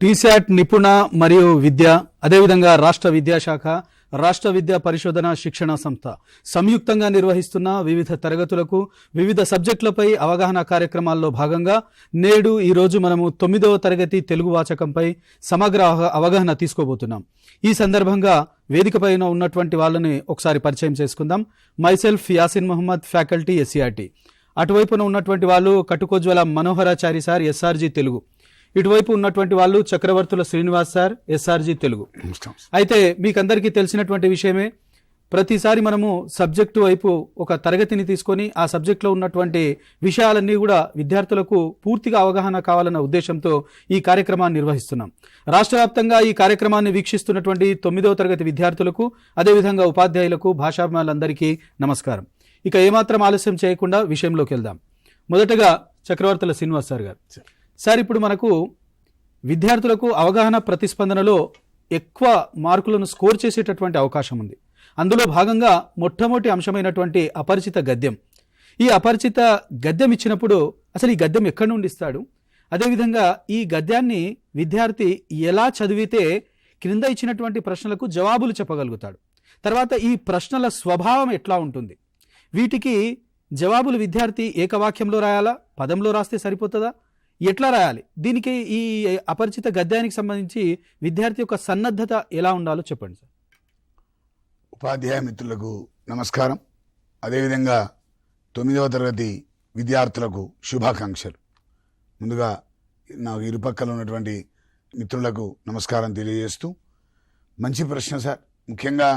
టీశాట్ నిపుణ మరియు విద్య, అదేవిధంగా రాష్ట్ర విద్యాశాఖ, రాష్ట్ర విద్యా పరిశోధన శిక్షణ సంస్థ సంయుక్తంగా నిర్వహిస్తున్న వివిధ తరగతులకు వివిధ సబ్జెక్టులపై అవగాహన కార్యక్రమాల్లో భాగంగా నేడు ఈరోజు మనము 9వ తరగతి తెలుగు వాచకంపై సమగ్ర అవగాహన తీసుకోబోతున్నాం. ఈ సందర్భంగా వేదికపైన ఉన్నటువంటి వాళ్ళని ఒకసారి పరిచయం చేసుకుందాం. Myself Yasin Mohammed, faculty SCERT. అటువైపున ఉన్నటువంటి వాళ్ళు కటుకోజ్వల మనోహరాచారి సార్, ఎస్ఆర్జీ తెలుగు. ఇటువైపు ఉన్నటువంటి వాళ్ళు చక్రవర్తుల శ్రీనివాస్ సార్, ఎస్ఆర్జీ తెలుగు. అయితే మీకందరికీ తెలిసినటువంటి విషయమే, ప్రతిసారి మనము సబ్జెక్టు వైపు ఒక తరగతిని తీసుకొని ఆ సబ్జెక్టులో ఉన్నటువంటి విషయాలన్నీ కూడా విద్యార్థులకు పూర్తిగా అవగాహన కావాలన్న ఉద్దేశంతో ఈ కార్యక్రమాన్ని నిర్వహిస్తున్నాం. రాష్ట్ర వ్యాప్తంగా ఈ కార్యక్రమాన్ని వీక్షిస్తున్నటువంటి 9వ తరగతి విద్యార్థులకు, అదేవిధంగా ఉపాధ్యాయులకు, భాషాభిమానులందరికీ నమస్కారం. ఇక ఏమాత్రం ఆలస్యం చేయకుండా విషయంలోకి వెళ్దాం. మొదటగా చక్రవర్తుల శ్రీనివాస్ సార్ గారు. సార్, ఇప్పుడు మనకు విద్యార్థులకు అవగాహన ప్రతిస్పందనలో ఎక్కువ మార్కులను స్కోర్ చేసేటటువంటి అవకాశం ఉంది. అందులో భాగంగా మొట్టమొదటి అంశమైనటువంటి అపరిచిత గద్యం. ఈ అపరిచిత గద్యం ఇచ్చినప్పుడు అసలు ఈ గద్యం ఎక్కడి నుండి ఇస్తాడు, అదేవిధంగా ఈ గద్యాన్ని విద్యార్థి ఎలా చదివితే క్రింద ఇచ్చినటువంటి ప్రశ్నలకు జవాబులు చెప్పగలుగుతాడు, తర్వాత ఈ ప్రశ్నల స్వభావం ఎట్లా ఉంటుంది, వీటికి జవాబులు విద్యార్థి ఏకవాక్యంలో రాయాలా, పదంలో రాస్తే సరిపోతుందా, ఎట్లా రాయాలి, దీనికి ఈ అపరిచిత గద్యానికి సంబంధించి విద్యార్థి యొక్క సన్నద్ధత ఎలా ఉండాలో చెప్పండి సార్. ఉపాధ్యాయ మిత్రులకు నమస్కారం. అదేవిధంగా 9వ తరగతి విద్యార్థులకు శుభాకాంక్షలు. ముందుగా నాకు ఇరుపక్కల ఉన్నటువంటి మిత్రులకు నమస్కారం తెలియజేస్తూ, మంచి ప్రశ్న సార్. ముఖ్యంగా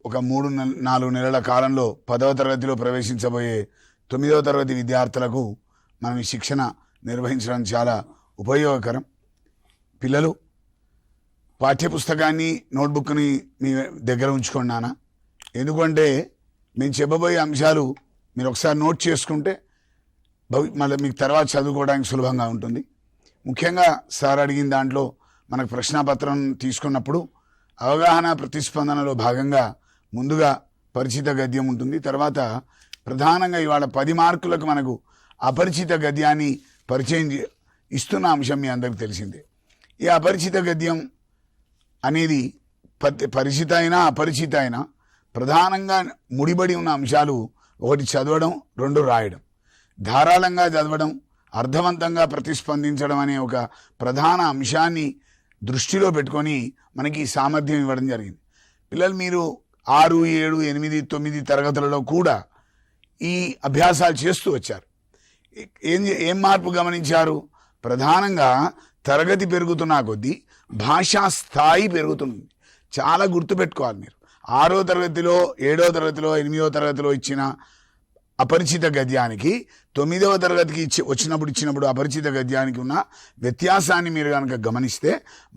ఒక 3-4 నెలల కాలంలో 10వ తరగతిలో ప్రవేశించబోయే 9వ తరగతి విద్యార్థులకు మనం ఈ శిక్షణ నిర్వహించడం చాలా ఉపయోగకరం. పిల్లలు పాఠ్యపుస్తకాన్ని, నోట్బుక్ని మీ దగ్గర ఉంచుకోండి నాన్న. ఎందుకంటే మేము చెప్పబోయే అంశాలు మీరు ఒకసారి నోట్ చేసుకుంటే మళ్ళీ మీకు తర్వాత చదువుకోవడానికి సులభంగా ఉంటుంది. ముఖ్యంగా సార్ అడిగిన దాంట్లో మనకు ప్రశ్నాపత్రం తీసుకున్నప్పుడు అవగాహన ప్రతిస్పందనలో భాగంగా ముందుగా పరిచిత గద్యం ఉంటుంది. తర్వాత ప్రధానంగా ఇవాళ 10 మార్కులకు మనకు అపరిచిత గద్యాన్ని పరిచయం ఇస్తున్న అంశం మీ అందరికి తెలిసిందే. ఈ అపరిచిత గద్యం అనేది పరిచిత అయినా అపరిచిత అయినా ప్రధానంగా ముడిపడి ఉన్న అంశాలు: 1 చదవడం, 2 రాయడం. ధారాళంగా చదవడం, అర్థవంతంగా ప్రతిస్పందించడం అనే ఒక ప్రధాన అంశాన్ని దృష్టిలో పెట్టుకొని మనకి ఈ సామర్థ్యం ఇవ్వడం జరిగింది. పిల్లలు మీరు 6, 7, 8, 9 తరగతులలో కూడా ఈ అభ్యాసాలు చేస్తూ వచ్చారు. ఏం మార్పు గమనించారు? ప్రధానంగా తరగతి పెరుగుతున్న కొద్దీ భాషా స్థాయి పెరుగుతుంది. చాలా గుర్తుపెట్టుకోవాలి మీరు. 6వ తరగతిలో, 7వ తరగతిలో, 8వ తరగతిలో ఇచ్చిన అపరిచిత గద్యానికి 9వ తరగతికి వచ్చినప్పుడు అపరిచిత గద్యానికి ఉన్న వ్యత్యాసాన్ని మీరు కనుక గమనిస్తే,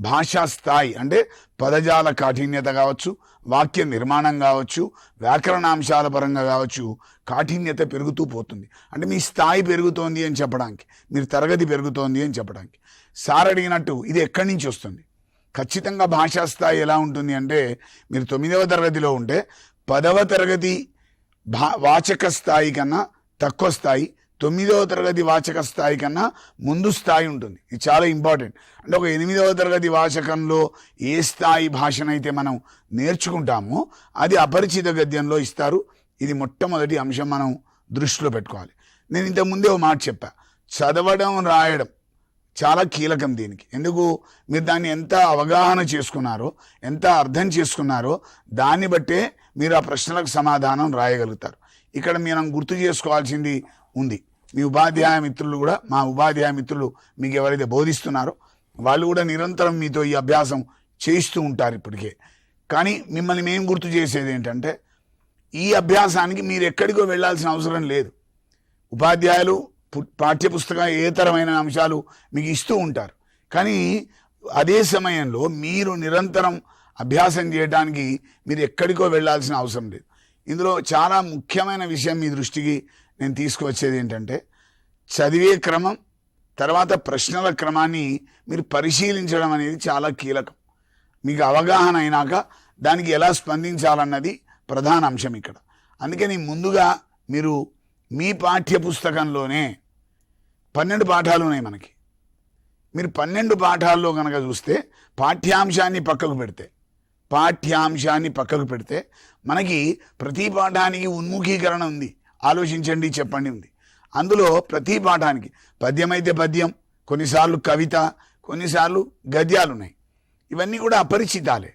భాషా స్థాయి అంటే పదజాల కాఠిన్యత కావచ్చు, వాక్య నిర్మాణం కావచ్చు, వ్యాకరణాంశాల పరంగా కావచ్చు, కాఠిన్యత పెరుగుతూ పోతుంది. అంటే మీ స్థాయి పెరుగుతోంది అని చెప్పడానికి, మీరు తరగతి పెరుగుతోంది అని చెప్పడానికి. సార్ అడిగినట్టు ఇది ఎక్కడి నుంచి వస్తుంది? ఖచ్చితంగా భాషా స్థాయి ఎలా ఉంటుంది అంటే, మీరు 9వ తరగతిలో ఉంటే 10వ తరగతి వాచక స్థాయి కన్నా తక్కువ స్థాయి, 9వ తరగతి వాచక స్థాయి కన్నా ముందు స్థాయి ఉంటుంది. ఇది చాలా ఇంపార్టెంట్. అంటే ఒక 8వ తరగతి వాచకంలో ఏ స్థాయి భాషనైతే మనం నేర్చుకుంటామో అది అపరిచిత గద్యంలో ఇస్తారు. ఇది మొట్టమొదటి అంశం మనం దృష్టిలో పెట్టుకోవాలి. నేను ఇంతకుముందే ఒక మాట చెప్పా, చదవడం, రాయడం చాలా కీలకం దీనికి. ఎందుకు? మీరు దాన్ని ఎంత అవగాహన చేసుకున్నారో, ఎంత అర్థం చేసుకున్నారో దాన్ని బట్టే మీరు ఆ ప్రశ్నలకు సమాధానం రాయగలుగుతారు. ఇక్కడ మనం గుర్తు చేసుకోవాల్సింది ఉంది. మీ ఉపాధ్యాయ మిత్రులు కూడా, మా ఉపాధ్యాయ మిత్రులు మీకు ఎవరైతే బోధిస్తున్నారో వాళ్ళు కూడా నిరంతరం మీతో ఈ అభ్యాసం చేయిస్తూ ఉంటారు ఇప్పటికే. కానీ మిమ్మల్ని మేము గుర్తు చేసేది ఏంటంటే, ఈ అభ్యాసానికి మీరు ఎక్కడికో వెళ్ళాల్సిన అవసరం లేదు. ఉపాధ్యాయులు పాఠ్యపుస్తక ఏతరమైన అంశాలు మీకు ఇస్తూ ఉంటారు. కానీ అదే సమయంలో మీరు నిరంతరం అభ్యాసం చేయడానికి మీరు ఎక్కడికో వెళ్ళాల్సిన అవసరం లేదు. ఇందులో చాలా ముఖ్యమైన విషయం మీ దృష్టికి నేను తీసుకువచ్చేది ఏంటంటే, చదివే క్రమం, తర్వాత ప్రశ్నల క్రమాన్ని మీరు పరిశీలించడం అనేది చాలా కీలకం. మీకు అవగాహన అయినాక దానికి ఎలా స్పందించాలన్నది ప్రధాన అంశం ఇక్కడ. అందుకని ముందుగా మీరు మీ పాఠ్య పుస్తకంలోనే 12 పాఠాలు ఉన్నాయి మనకి. మీరు 12 పాఠాల్లో కనుక చూస్తే పాఠ్యాంశాన్ని పక్కకు పెడితే మనకి ప్రతి పాఠానికి ఉన్ముఖీకరణ ఉంది. ఆలోచించండి, చెప్పండి ఉంది. అందులో ప్రతి పాఠానికి పద్యం అయితే పద్యం, కొన్నిసార్లు కవిత, కొన్నిసార్లు గద్యాలు ఉన్నాయి. ఇవన్నీ కూడా అపరిచితాలే.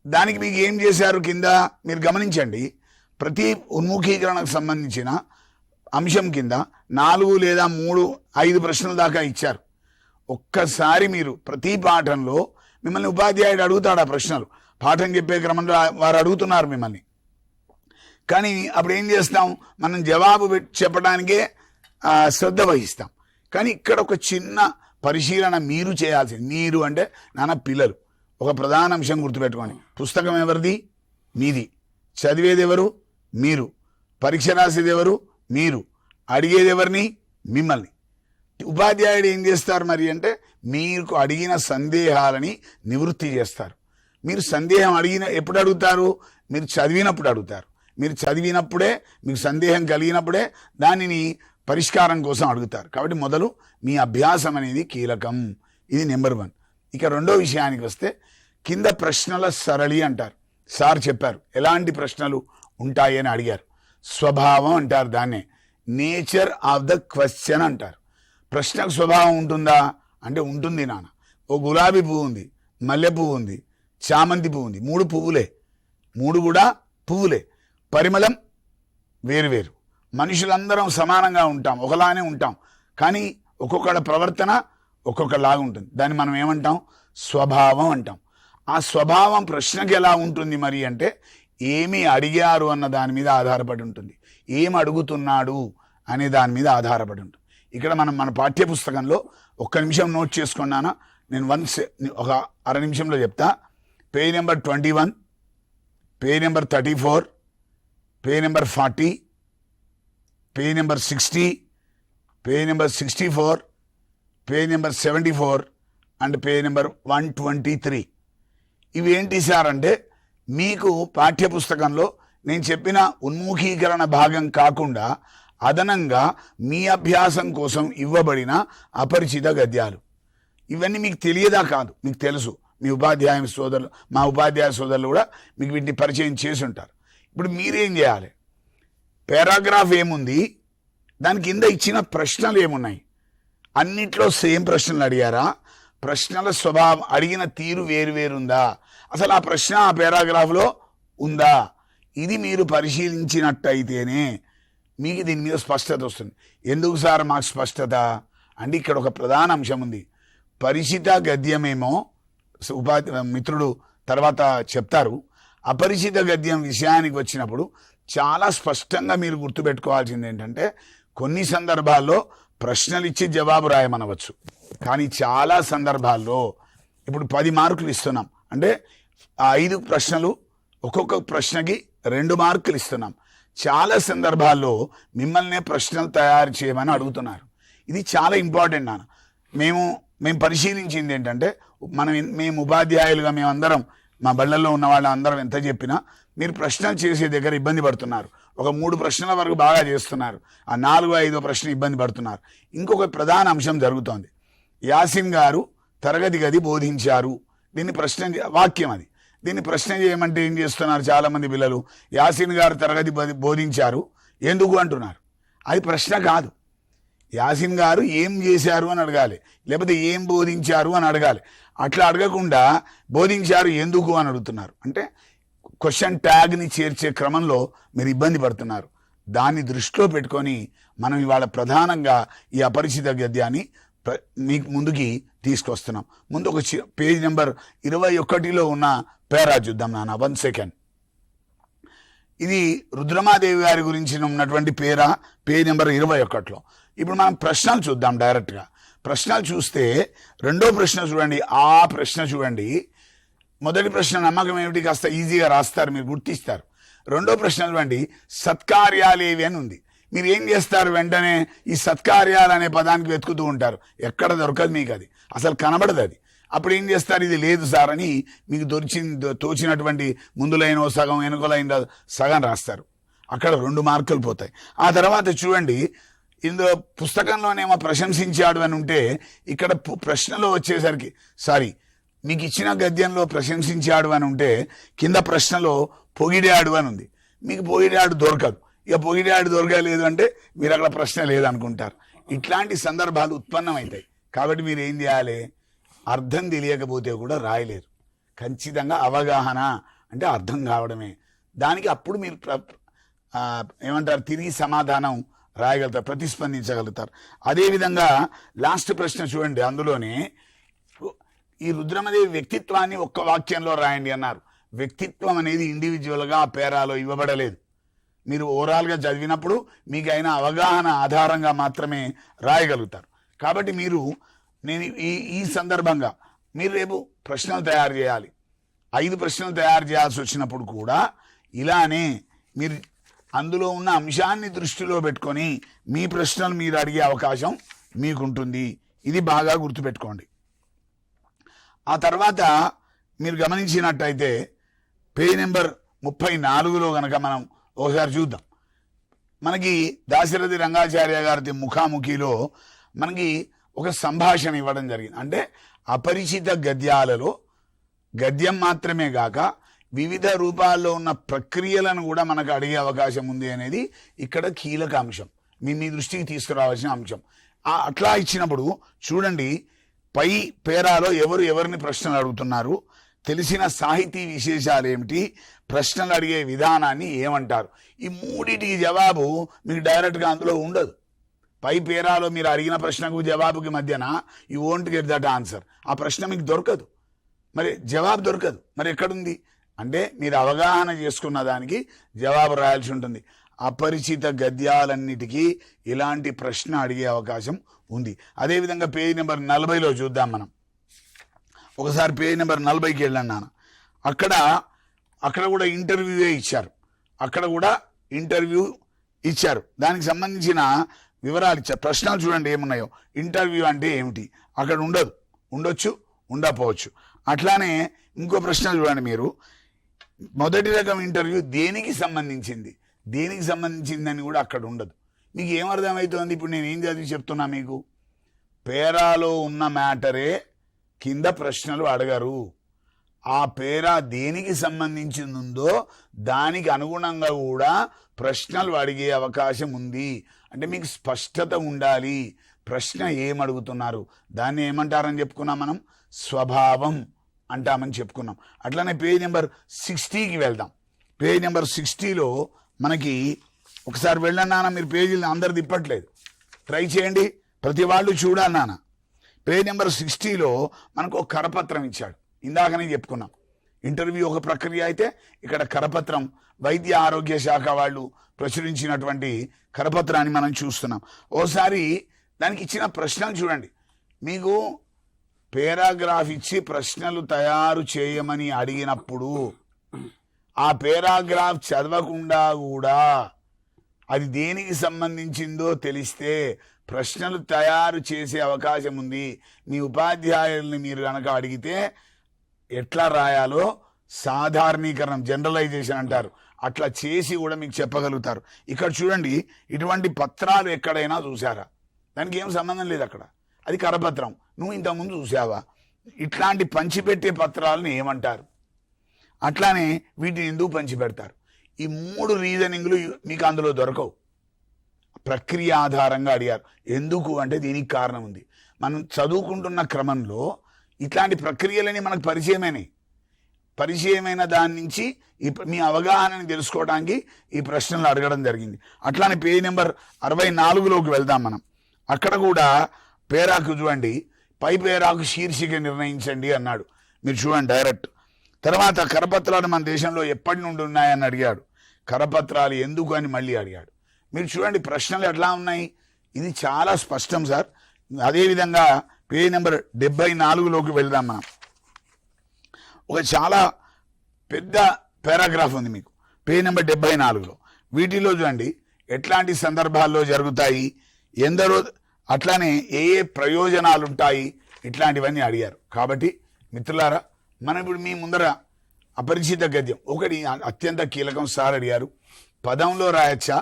దానికి మీకు ఏం చేశారు కింద మీరు గమనించండి. ప్రతి ఉన్ముఖీకరణకు సంబంధించిన అంశం కింద 4 లేదా 3, 5 ప్రశ్నల దాకా ఇచ్చారు. ఒక్కసారి మీరు ప్రతి పాఠంలో మిమ్మల్ని ఉపాధ్యాయుడు అడుగుతాడు ఆ ప్రశ్నలు. పాఠం చెప్పే క్రమంలో వారు అడుగుతున్నారు మిమ్మల్ని. కానీ అప్పుడు ఏం చేస్తాం, మనం జవాబు చెప్పడానికే శ్రద్ధ వహిస్తాం. కానీ ఇక్కడ ఒక చిన్న పరిశీలన మీరు చేయాల్సింది. మీరు అంటే నాన్న పిల్లలు. ఒక ప్రధాన అంశం గుర్తుపెట్టుకోండి. పుస్తకం ఎవరిది? మీది. చదివేది ఎవరు? మీరు. పరీక్ష రాసేది ఎవరు? మీరు. అడిగేది ఎవరిని? మిమ్మల్ని. ఉపాధ్యాయుడు ఏం చేస్తారు మరి అంటే మీకు అడిగిన సందేహాలని నివృత్తి చేస్తారు. మీరు సందేహం ఎప్పుడు అడుగుతారు? మీరు చదివినప్పుడు అడుగుతారు. మీరు చదివినప్పుడే, మీకు సందేహం కలిగినప్పుడే దానిని పరిష్కారం కోసం అడుగుతారు. కాబట్టి మొదలు మీ అభ్యాసం అనేది కీలకం. ఇది నెంబర్ 1. ఇక రెండో విషయానికి వస్తే కింద ప్రశ్నల సరళి అంటారు. సార్ చెప్పారు ఎలాంటి ప్రశ్నలు ఉంటాయని అడిగారు. స్వభావం అంటారు దాన్నే. నేచర్ ఆఫ్ ద క్వశ్చన్ అంటారు. ప్రశ్నకు స్వభావం ఉంటుందా అంటే ఉంటుంది నాన్న. ఓ గులాబీ పువ్వు ఉంది, మల్లె పువ్వు ఉంది, చామంతి పువ్వు ఉంది. 3 పువ్వులే, 3 కూడా పువ్వులే. పరిమళం వేరువేరు. మనుషులందరం సమానంగా ఉంటాం, ఒకలానే ఉంటాం. కానీ ఒక్కొక్కళ్ళ ప్రవర్తన ఒక్కొక్కలాగా ఉంటుంది. దాన్ని మనం ఏమంటాం? స్వభావం అంటాం. ఆ స్వభావం ప్రశ్నకి ఎలా ఉంటుంది మరి అంటే ఏమి అడిగారు అన్న దాని మీద ఆధారపడి ఉంటుంది. ఏం అడుగుతున్నాడు అనే దాని మీద ఆధారపడి ఉంటుంది. ఇక్కడ మన పాఠ్యపుస్తకంలో 1 నిమిషం నోట్ చేసుకున్నానా, నేను ఒక అర నిమిషంలో చెప్తా. Page number 21, page number 34, page number 40, page number 60, page number 64, page number 74 and page number 123. ఇవి ఏంటి సార్ అంటే మీకు పాఠ్యపుస్తకంలో నేను చెప్పిన ఉన్ముఖీకరణ భాగం కాకుండా అదనంగా మీ అభ్యాసం కోసం ఇవ్వబడిన అపరిచిత గద్యాలు. ఇవన్నీ మీకు తెలియదా? కాదు, మీకు తెలుసు. మా ఉపాధ్యాయ సోదరులు కూడా మీకు వీటిని పరిచయం చేసి ఉంటారు. ఇప్పుడు మీరేం చేయాలి? పారాగ్రాఫ్ ఏముంది, దాని కింద ఇచ్చిన ప్రశ్నలు ఏమున్నాయి, అన్నిట్లో సేమ్ ప్రశ్నలు అడిగారా? ప్రశ్నల స్వభావం, అడిగిన తీరు వేరువేరుందా? అసలు ఆ ప్రశ్న ఆ పారాగ్రాఫ్లో ఉందా? ఇది మీరు పరిశీలించినట్టయితేనే మీకు దీని మీద స్పష్టత వస్తుంది. ఎందుకు సార్ మాకు స్పష్టత అంటే ఇక్కడ ఒక ప్రధాన అంశం ఉంది. పరిచిత గద్యమేమో మిత్రుడు తర్వాత చెప్తారు. అపరిచిత గద్యం విషయానికి వచ్చినప్పుడు చాలా స్పష్టంగా మీరు గుర్తుపెట్టుకోవాల్సింది ఏంటంటే కొన్ని సందర్భాల్లో ప్రశ్నలు ఇచ్చి జవాబు రాయమనవచ్చు. కానీ చాలా సందర్భాల్లో ఇప్పుడు 10 మార్కులు ఇస్తున్నాం అంటే 5 ప్రశ్నలు, ఒక్కొక్క ప్రశ్నకి 2 మార్కులు ఇస్తున్నాం. చాలా సందర్భాల్లో మిమ్మల్నే ప్రశ్నలు తయారు చేయమని అడుగుతున్నారు. ఇది చాలా ఇంపార్టెంట్ నాన్న. మేము పరిశీలించింది ఏంటంటే మేము ఉపాధ్యాయులుగా మేమందరం మా బళ్ళల్లో ఉన్న వాళ్ళందరం ఎంత చెప్పినా మీరు ప్రశ్నలు చేసే దగ్గర ఇబ్బంది పడుతున్నారు. ఒక 3 ప్రశ్నల వరకు బాగా చేస్తున్నారు, ఆ 4, 5 ప్రశ్న ఇబ్బంది పడుతున్నారు. ఇంకొక ప్రధాన అంశం జరుగుతోంది. యాసిన్ గారు తరగతి గది బోధించారు. దీన్ని వాక్యం అది. దీన్ని ప్రశ్న చేయమంటే ఏం చేస్తున్నారు చాలామంది పిల్లలు? యాసిన్ గారు తరగతి బోధించారు ఎందుకు అంటున్నారు. అది ప్రశ్న కాదు. యాసిన్ గారు ఏం చేశారు అని అడగాలి, లేకపోతే ఏం బోధించారు అని అడగాలి. అట్లా అడగకుండా బోధించారు ఎందుకు అని అడుగుతున్నారు. అంటే క్వశ్చన్ ట్యాగ్ని చేర్చే క్రమంలో మీరు ఇబ్బంది పడుతున్నారు. దాన్ని దృష్టిలో పెట్టుకొని మనం ఇవాళ ప్రధానంగా ఈ అపరిచిత గద్యాన్ని మీకు ముందుకి తీసుకొస్తున్నాం. ముందు ఒక పేజ్ నెంబర్ 21లో ఉన్న పేరా చూద్దాం నాన్న. 1 సెకండ్. ఇది రుద్రమాదేవి గారి గురించి ఉన్నటువంటి పేజ్ నెంబర్ 21లో. ఇప్పుడు మనం ప్రశ్నలు చూద్దాం డైరెక్ట్గా. ప్రశ్నలు చూస్తే రెండో ప్రశ్న చూడండి. ఆ ప్రశ్న చూడండి. మొదటి ప్రశ్న నమ్మకం ఏమిటి, కాస్త ఈజీగా రాస్తారు, మీరు గుర్తిస్తారు. రెండో ప్రశ్న చూడండి, సత్కార్యాలు ఏవి అని ఉంది. మీరు ఏం చేస్తారు? వెంటనే ఈ సత్కార్యాలు అనే పదానికి వెతుకుతూ ఉంటారు. ఎక్కడ దొరకదు మీకు, అది అసలు కనబడదు. అది అప్పుడు ఏం చేస్తారు? ఇది లేదు సార్ అని మీకు తోచినటువంటి ముందు లైన్ సగం, వెనుక లైన్ సగం రాస్తారు. అక్కడ 2 మార్కులు పోతాయి. ఆ తర్వాత చూడండి, ఇందులో పుస్తకంలోనేమో ప్రశంసించాడు అని ఉంటే ఇక్కడ ప్రశ్నలో వచ్చేసరికి సారీ మీకు ఇచ్చిన గద్యంలో ప్రశంసించాడు అని ఉంటే కింద ప్రశ్నలో పొగిడాడు అని ఉంది. మీకు పొగిడాడు దొరకదు. ఇక పొగిడాడు దొరకలేదు అంటే మీరు అక్కడ ప్రశ్న లేదనుకుంటారు. ఇట్లాంటి సందర్భాలు ఉత్పన్నమవుతాయి. కాబట్టి మీరు ఏం చేయాలి, అర్థం తెలియకపోతే కూడా రాయలేరు. ఖచ్చితంగా అవగాహన అంటే అర్థం కావడమే. దానికి అప్పుడు మీరు ఏమంటారు తిరిగి సమాధానం రాయగలుగుతారు, ప్రతిస్పందించగలుగుతారు. అదేవిధంగా లాస్ట్ ప్రశ్న చూడండి, అందులోనే ఈ రుద్రమదేవి వ్యక్తిత్వాన్ని ఒక్క వాక్యంలో రాయండి అన్నారు. వ్యక్తిత్వం అనేది ఇండివిజువల్గా ఆ పేరాలో ఇవ్వబడలేదు. మీరు ఓవరాల్గా చదివినప్పుడు మీకు అయిన అవగాహన ఆధారంగా మాత్రమే రాయగలుగుతారు. కాబట్టి నేను ఈ సందర్భంగా మీరు రేపు ప్రశ్నలు తయారు చేయాలి. 5 ప్రశ్నలు తయారు చేయాల్సి వచ్చినప్పుడు కూడా ఇలానే మీరు అందులో ఉన్న అంశాన్ని దృష్టిలో పెట్టుకొని మీ ప్రశ్నలు మీరు అడిగే అవకాశం మీకుంటుంది. ఇది బాగా గుర్తుపెట్టుకోండి. ఆ తర్వాత మీరు గమనించినట్టయితే పేజ్ నెంబర్ 34లో కనుక మనం ఒకసారి చూద్దాం. మనకి దాశరథి రంగాచార్య గారి ముఖాముఖిలో మనకి ఒక సంభాషణ ఇవ్వడం జరిగింది. అంటే అపరిచిత గద్యాలలో గద్యం మాత్రమే కాక వివిధ రూపాల్లో ఉన్న ప్రక్రియలను కూడా మనకు అడిగే అవకాశం ఉంది అనేది ఇక్కడ కీలక అంశం, మీ దృష్టికి తీసుకురావాల్సిన అంశం. అట్లా ఇచ్చినప్పుడు చూడండి, పై పేరాలో ఎవరిని ప్రశ్నలు అడుగుతున్నారు, తెలిసిన సాహితీ విశేషాలు ఏమిటి, ప్రశ్నలు అడిగే విధానాన్ని ఏమంటారు, ఈ మూడింటికి జవాబు మీకు డైరెక్ట్గా అందులో ఉండదు. పై పేరాలో మీరు అడిగిన ప్రశ్నకు జవాబుకి మధ్యన you won't get that answer. ఆ ప్రశ్న మీకు దొరకదు, మరి జవాబు దొరకదు. మరి ఎక్కడుంది అంటే మీరు అవగాహన చేసుకున్న దానికి జవాబు రాయాల్సి ఉంటుంది. అపరిచిత గద్యాలన్నిటికీ ఇలాంటి ప్రశ్న అడిగే అవకాశం ఉంది. అదేవిధంగా పేజ్ నెంబర్ 40లో చూద్దాం మనం. ఒకసారి పేజ్ నెంబర్ 40కి వెళ్ళాను నాన్న. అక్కడ కూడా ఇంటర్వ్యూవే ఇచ్చారు. అక్కడ కూడా ఇంటర్వ్యూ ఇచ్చారు, దానికి సంబంధించిన వివరాలు ఇచ్చారు. ప్రశ్నలు చూడండి ఏమున్నాయో. ఇంటర్వ్యూ అంటే ఏమిటి, అక్కడ ఉండొచ్చు ఉండకపోవచ్చు. అట్లానే ఇంకో ప్రశ్న చూడండి మీరు, మొదటి రకం ఇంటర్వ్యూ దేనికి సంబంధించిందని కూడా అక్కడ ఉండదు. మీకు ఏమర్థమవుతుంది? ఇప్పుడు నేను ఏం చదివి చెప్తున్నా మీకు, పేరాలో ఉన్న మ్యాటరే కింద ప్రశ్నలు అడగరు. ఆ పేరా దేనికి సంబంధించిందో దానికి అనుగుణంగా కూడా ప్రశ్నలు అడిగే అవకాశం ఉంది. అంటే మీకు స్పష్టత ఉండాలి, ప్రశ్న ఏమడుగుతున్నారు, దాన్ని ఏమంటారని చెప్పుకున్నాం మనం, స్వభావం అంటామని చెప్పుకున్నాం. అట్లానే పేజ్ నెంబర్ 60కి వెళ్దాం. పేజ్ నెంబర్ 60లో మనకి ఒకసారి వెళ్ళండి నాన్న, మీరు పేజీలు అందరు తిప్పట్లేదు, ట్రై చేయండి, ప్రతి వాళ్ళు చూడాలి నాన్న. పేజ్ నెంబర్ 60లో మనకు ఒక కరపత్రం ఇచ్చాడు. ఇందాకనే చెప్పుకున్నాం, ఇంటర్వ్యూ ఒక ప్రక్రియ అయితే ఇక్కడ కరపత్రం వైద్య ఆరోగ్య శాఖ వాళ్ళు ప్రచురించినటువంటి కరపత్రాన్ని మనం చూస్తున్నాం. ఓసారి దానికి ఇచ్చిన ప్రశ్నలు చూడండి. మీకు పేరాగ్రాఫ్ ఇచ్చి ప్రశ్నలు తయారు చేయమని అడిగినప్పుడు ఆ పేరాగ్రాఫ్ చదవకుండా కూడా అది దేనికి సంబంధించిందో తెలిస్తే ప్రశ్నలు తయారు చేసే అవకాశం ఉంది. మీ ఉపాధ్యాయుల్ని మీరు కనుక అడిగితే ఎట్లా రాయాలో సాధారణీకరణం, జనరలైజేషన్ అంటారు, అట్లా చేసి కూడా మీకు చెప్పగలుగుతారు. ఇక్కడ చూడండి, ఇటువంటి పత్రాలు ఎక్కడైనా చూసారా? దానికి ఏం సంబంధం లేదు, అక్కడ అది కరపత్రం, నువ్వు ఇంతకుముందు చూసావా? ఇట్లాంటి పంచిపెట్టే పత్రాలను ఏమంటారు? అట్లానే వీటిని ఎందుకు పంచిపెడతారు? ఈ 3 రీజనింగ్లు మీకు అందులో దొరకవు. ప్రక్రియ ఆధారంగా అడిగారు. ఎందుకు అంటే దీనికి కారణం ఉంది. మనం చదువుకుంటున్న క్రమంలో ఇట్లాంటి ప్రక్రియలని మనకు పరిచయమైన దాని నుంచి మీ అవగాహనని తెలుసుకోవడానికి ఈ ప్రశ్నలు అడగడం జరిగింది. అట్లానే పేజ్ నెంబర్ 64లోకి వెళ్దాం మనం. అక్కడ కూడా పేరాకు చూడండి, పై పేరాకు శీర్షిక నిర్ణయించండి అన్నాడు. మీరు చూడండి డైరెక్ట్. తర్వాత కరపత్రాలు మన దేశంలో ఎప్పటి నుండి ఉన్నాయని అడిగాడు. కరపత్రాలు ఎందుకు అని మళ్ళీ అడిగాడు. మీరు చూడండి ప్రశ్నలు ఎట్లా ఉన్నాయి, ఇది చాలా స్పష్టం సార్. అదేవిధంగా పేజ్ నెంబర్ 74లోకి వెళ్దాం మనం. ఒక చాలా పెద్ద పారాగ్రాఫ్ ఉంది మీకు పేజ్ నెంబర్ 74లో. వీటిలో చూడండి ఎట్లాంటి సందర్భాల్లో జరుగుతాయి, ఎందరో, అట్లానే ఏ ప్రయోజనాలు ఉంటాయి, ఇట్లాంటివన్నీ అడిగారు. కాబట్టి మిత్రులారా, మనం ఇప్పుడు మీ ముందర అపరిచిత గద్యం ఒకటి అత్యంత కీలకం. సార్ అడిగారు, పదంలో రాయచ్చా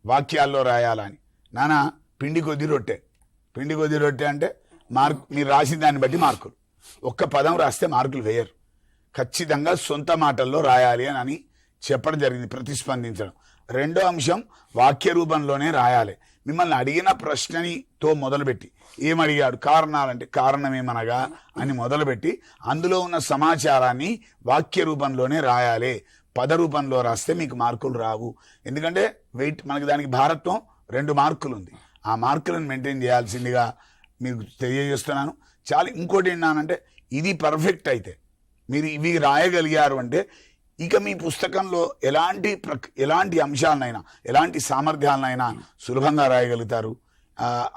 వాక్యాల్లో రాయాలా అని. నానా పిండి కొద్ది రొట్టె. పిండి కొద్ది రొట్టె అంటే మీరు రాసిన దాన్ని బట్టి మార్కులు. ఒక్క పదం రాస్తే మార్కులు వేయరు. ఖచ్చితంగా సొంత మాటల్లో రాయాలి అని చెప్పడం జరిగింది, ప్రతిస్పందించడం. రెండో అంశం వాక్య రూపంలోనే రాయాలి. మిమ్మల్ని అడిగిన ప్రశ్నతో మొదలుపెట్టి ఏమడిగాడు, కారణాలంటే కారణమేమనగా అని మొదలుపెట్టి అందులో ఉన్న సమాచారాన్ని వాక్య రూపంలోనే రాయాలి. పద రూపంలో రాస్తే మీకు మార్కులు రావు. ఎందుకంటే మనకి దానికి భారత్వం 2 మార్కులు ఉంది. ఆ మార్కులను మెయింటైన్ చేయాల్సిందిగా మీకు తెలియజేస్తున్నాను. చాలా ఇంకోటి ఏంటంటే ఇది పర్ఫెక్ట్ అయితే మీరు ఇవి రాయగలిగారు అంటే ఇక మీ పుస్తకంలో ఎలాంటి అంశాలనైనా ఎలాంటి సామర్థ్యాలనైనా సులభంగా రాయగలుగుతారు